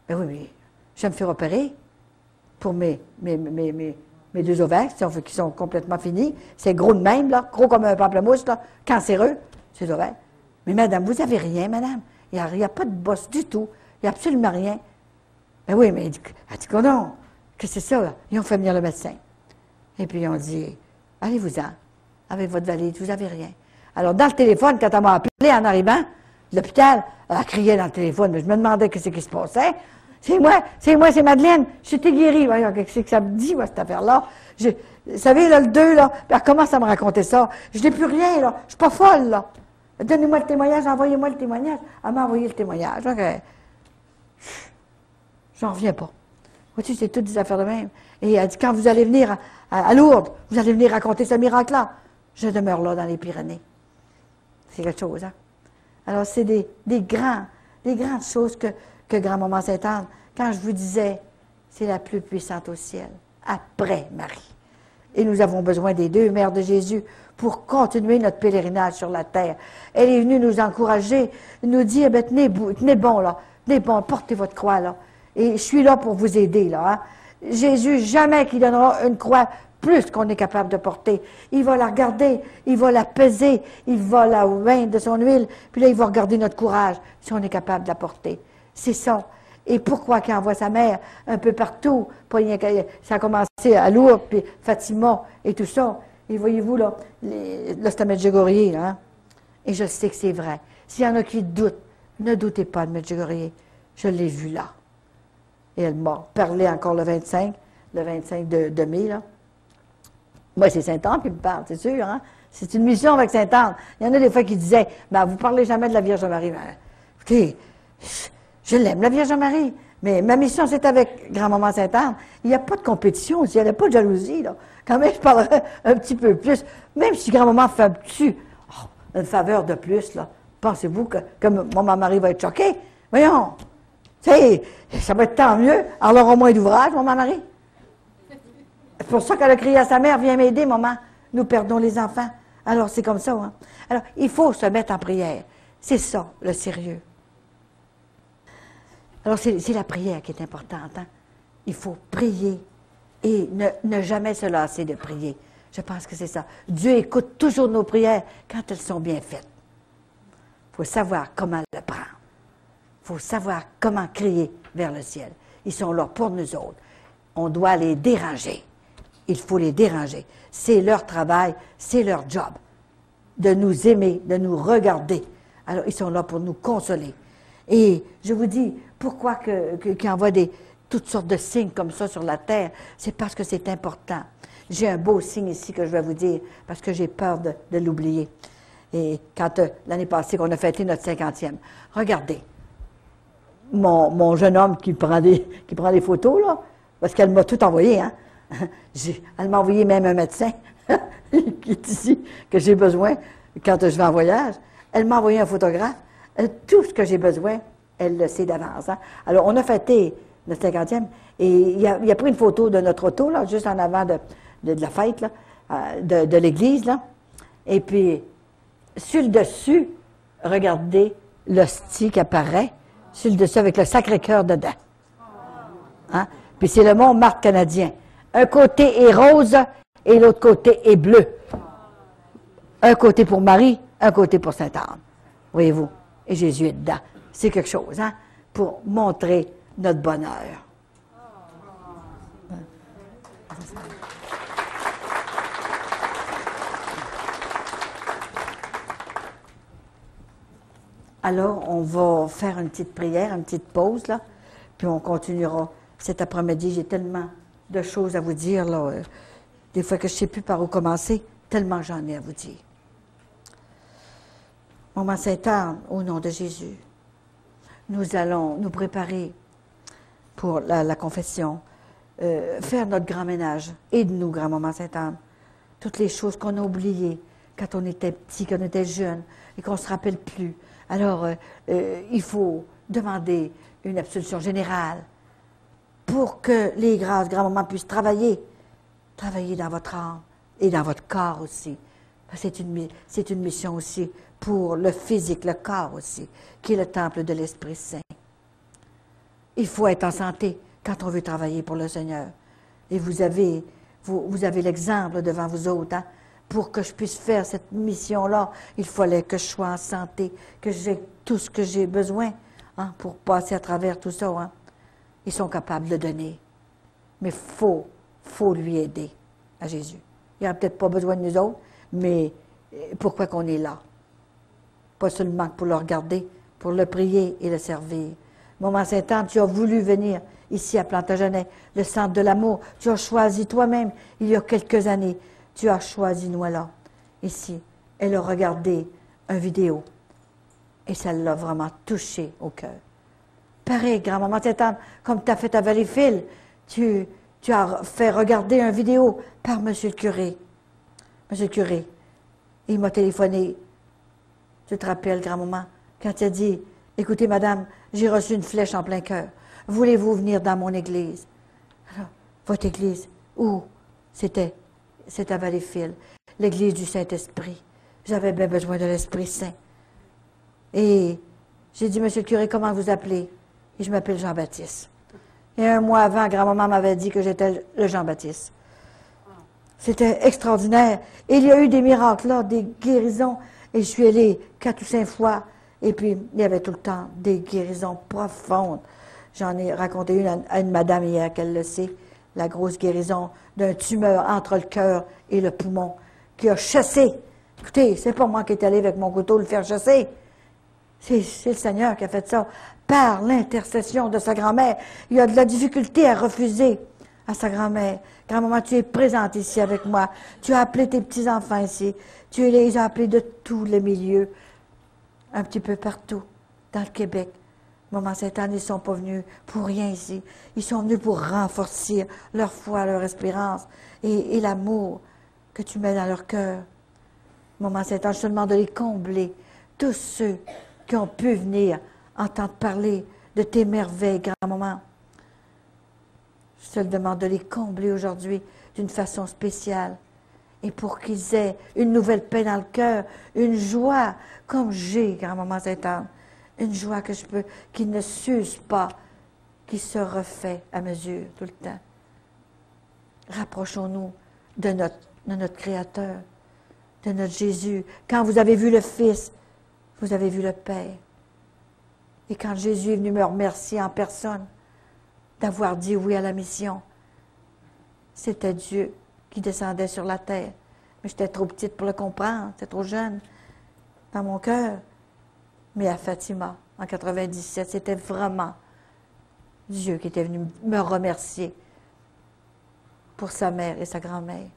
A: Ben oui, mais je vais me faire opérer pour mes 2 ovaires qui sont complètement finis. C'est gros de même, là, gros comme un pamplemousse, là, cancéreux, ces ovaires. Mais madame, vous n'avez rien, madame. Il n'y a pas de bosse du tout. Il n'y a absolument rien. Ben oui, mais elle dit que non. Que c'est ça, là? Ils ont fait venir le médecin. Et puis ils ont dit, allez-vous-en. avec votre valise, vous n'avez rien. Alors, dans le téléphone, quand elle m'a appelé en arrivant de l'hôpital, elle criait dans le téléphone, mais je me demandais ce qui se passait. C'est moi, c'est Madeleine, j'étais guérie. Voyons, qu'est-ce que ça me dit, moi, cette affaire-là? Vous savez, là, le 2, là, puis elle commence à me raconter ça. Je n'ai plus rien, là, je suis pas folle, là. Donnez-moi le témoignage, envoyez-moi le témoignage. Elle m'a envoyé le témoignage. OK. J'en reviens pas. Vois-tu, c'est toutes des affaires de même. Et elle dit, quand vous allez venir à Lourdes, vous allez venir raconter ce miracle-là. Je demeure là, dans les Pyrénées. C'est quelque chose, hein? Alors, c'est des grandes choses que grand-maman Sainte-Anne, quand je vous disais, c'est la plus puissante au ciel, après Marie. Et nous avons besoin des deux mères de Jésus pour continuer notre pèlerinage sur la terre. Elle est venue nous encourager, nous dire, ben, tenez bon, là, tenez bon, portez votre croix, là. Et je suis là pour vous aider, là. Hein. Jésus, jamais qu'il donnera une croix plus qu'on est capable de porter. Il va la regarder, il va la peser, il va la oindre de son huile, puis là, il va regarder notre courage, si on est capable de la porter. C'est ça. Et pourquoi qu'il envoie sa mère un peu partout, pas rien que, ça a commencé à Lourdes, puis Fatima, et tout ça. Et voyez-vous, là, c'est à Medjugorje, là, hein? Et je sais que c'est vrai. S'il y en a qui doutent, ne doutez pas de Medjugorje. Je l'ai vu là. Et elle m'a parlé encore le 25 de mai, là. Moi, c'est Sainte-Anne qui me parle, c'est sûr, hein? C'est une mission avec Sainte-Anne. Il y en a des fois qui disaient, ben, vous parlez jamais de la Vierge Marie. Ben, écoutez, je l'aime, la Vierge Marie. Mais ma mission, c'est avec grand-maman Sainte-Anne. Il n'y a pas de compétition, il n'y a pas de jalousie, là. Quand même, je parlerais un petit peu plus. Même si grand-maman fait une faveur de plus, là. Pensez-vous que mon mari va être choqué? Voyons. Tu sais, ça va être tant mieux. Alors, elle aura moins d'ouvrage, mon mari. C'est pour ça qu'elle a crié à sa mère, viens m'aider, maman. Nous perdons les enfants. Alors, c'est comme ça, hein. Alors, il faut se mettre en prière. C'est ça, le sérieux. Alors, c'est la prière qui est importante, hein. Il faut prier et ne jamais se lasser de prier. Je pense que c'est ça. Dieu écoute toujours nos prières quand elles sont bien faites. Il faut savoir comment le prendre. Il faut savoir comment crier vers le ciel. Ils sont là pour nous autres. On doit les déranger. Il faut les déranger. C'est leur travail, c'est leur job. De nous aimer, de nous regarder. Alors, ils sont là pour nous consoler. Et je vous dis, pourquoi qu'ils envoient toutes sortes de signes comme ça sur la terre? C'est parce que c'est important. J'ai un beau signe ici que je vais vous dire, parce que j'ai peur de l'oublier. Et quand l'année passée, qu'on a fêté notre 50e, regardez, mon jeune homme qui prend des photos, là, parce qu'elle m'a tout envoyé, hein. Elle m'a envoyé même un médecin qui est ici, que j'ai besoin quand je vais en voyage. Elle m'a envoyé un photographe. Tout ce que j'ai besoin, elle le sait d'avance. Hein. Alors, on a fêté notre 50e, et il a pris une photo de notre auto, là, juste en avant de la fête, là, de l'église, là. Et puis, sur le dessus, regardez l'hostie qui apparaît, sur le dessus avec le Sacré-Cœur dedans. Hein? Puis c'est le mont Marthe canadien. Un côté est rose et l'autre côté est bleu. Un côté pour Marie, un côté pour Sainte-Anne. Voyez-vous? Et Jésus est dedans. C'est quelque chose, hein? Pour montrer notre bonheur. Alors, on va faire une petite prière, une petite pause, là, puis on continuera cet après-midi. J'ai tellement de choses à vous dire, là. Des fois que je ne sais plus par où commencer, tellement j'en ai à vous dire. Maman Sainte-Anne, au nom de Jésus, nous allons nous préparer pour la confession, faire notre grand ménage. Aide-nous, grand-maman Sainte-Anne. Toutes les choses qu'on a oubliées quand on était petit, quand on était jeune, et qu'on ne se rappelle plus. Alors, il faut demander une absolution générale pour que les grâces, grand-maman, puissent travailler dans votre âme et dans votre corps aussi. C'est une mission aussi pour le physique, le corps aussi, qui est le temple de l'Esprit Saint. Il faut être en santé quand on veut travailler pour le Seigneur. Et vous avez l'exemple devant vous autres, hein? Pour que je puisse faire cette mission-là, il fallait que je sois en santé, que j'ai tout ce que j'ai besoin, hein, pour passer à travers tout ça. Hein. Ils sont capables de donner. Mais faut lui aider à Jésus. Il n'aura peut-être pas besoin de nous autres, Mais pourquoi qu'on est là? Pas seulement pour le regarder, pour le prier et le servir. Maman Sainte-Anne, tu as voulu venir ici à Plantagenet, le centre de l'amour. Tu as choisi toi-même, il y a quelques années, tu as choisi Noëlla, ici. Elle a regardé une vidéo et ça l'a vraiment touché au cœur. Pareil, grand-maman Sainte-Anne, comme tu as fait à Valleyfield, tu as fait regarder une vidéo par M. le curé. Monsieur le curé, il m'a téléphoné. Tu te rappelles, grand-maman, quand il a dit, « Écoutez, madame, j'ai reçu une flèche en plein cœur. Voulez-vous venir dans mon église? » Alors, votre église, où? C'était à Valleyfield, l'église du Saint-Esprit. J'avais bien besoin de l'Esprit Saint. Et j'ai dit, « Monsieur le curé, comment vous appelez? » Et je m'appelle Jean-Baptiste. Et un mois avant, grand-maman m'avait dit que j'étais le Jean-Baptiste. C'était extraordinaire. Et il y a eu des miracles là, des guérisons. Et je suis allée 4 ou 5 fois. Et puis, il y avait tout le temps des guérisons profondes. J'en ai raconté une à une madame hier, qu'elle le sait. La grosse guérison d'un tumeur entre le cœur et le poumon qui a chassé. Écoutez, c'est pas moi qui est allé avec mon couteau le faire chasser. C'est le Seigneur qui a fait ça. Par l'intercession de sa grand-mère. Il y a de la difficulté à refuser à sa grand-mère. Grand-maman, tu es présente ici avec moi. Tu as appelé tes petits-enfants ici. Tu les as appelés de tous les milieux, un petit peu partout, dans le Québec. Maman Sainte-Anne, ils ne sont pas venus pour rien ici. Ils sont venus pour renforcer leur foi, leur espérance et l'amour que tu mets dans leur cœur. Maman Sainte-Anne, je te demande de les combler. Tous ceux qui ont pu venir entendre parler de tes merveilles, grand-maman. Je te demande de les combler aujourd'hui d'une façon spéciale. Et pour qu'ils aient une nouvelle paix dans le cœur, une joie comme j'ai, grand-maman Sainte-Anne, une joie que je peux, qui ne s'use pas, qui se refait à mesure tout le temps. Rapprochons-nous de notre Créateur, de notre Jésus. Quand vous avez vu le Fils, vous avez vu le Père. Et quand Jésus est venu me remercier en personne d'avoir dit oui à la mission, c'était Dieu qui descendait sur la terre. Mais j'étais trop petite pour le comprendre, j'étais trop jeune dans mon cœur. Mais à Fatima, en 97, c'était vraiment Dieu qui était venu me remercier pour sa mère et sa grand-mère.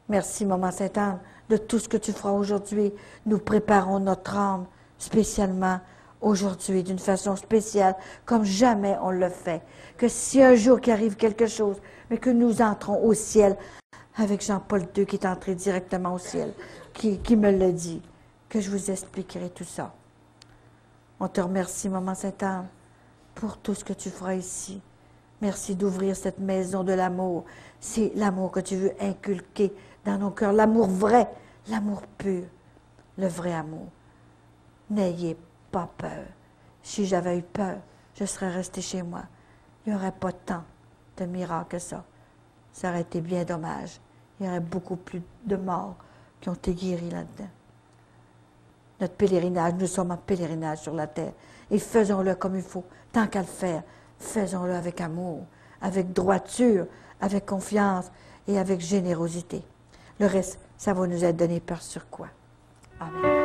A: Merci, Maman Sainte-Anne, de tout ce que tu feras aujourd'hui. Nous préparons notre âme spécialement aujourd'hui, d'une façon spéciale, comme jamais on le fait. Que si un jour qu'il arrive quelque chose, mais que nous entrons au ciel, avec Jean-Paul II qui est entré directement au ciel, qui me l'a dit, que je vous expliquerai tout ça. On te remercie, Maman Sainte-Anne, pour tout ce que tu feras ici. Merci d'ouvrir cette maison de l'amour. C'est l'amour que tu veux inculquer dans nos cœurs, l'amour vrai, l'amour pur, le vrai amour. N'ayez pas peur. Si j'avais eu peur, je serais restée chez moi. Il n'y aurait pas tant de miracles que ça. Ça aurait été bien dommage. Il y aurait beaucoup plus de morts qui ont été guéris là-dedans. Notre pèlerinage, nous sommes en pèlerinage sur la terre. Et faisons-le comme il faut. Tant qu'à le faire, faisons-le avec amour, avec droiture, avec confiance et avec générosité. Le reste, ça va nous être donné par sur quoi. Amen.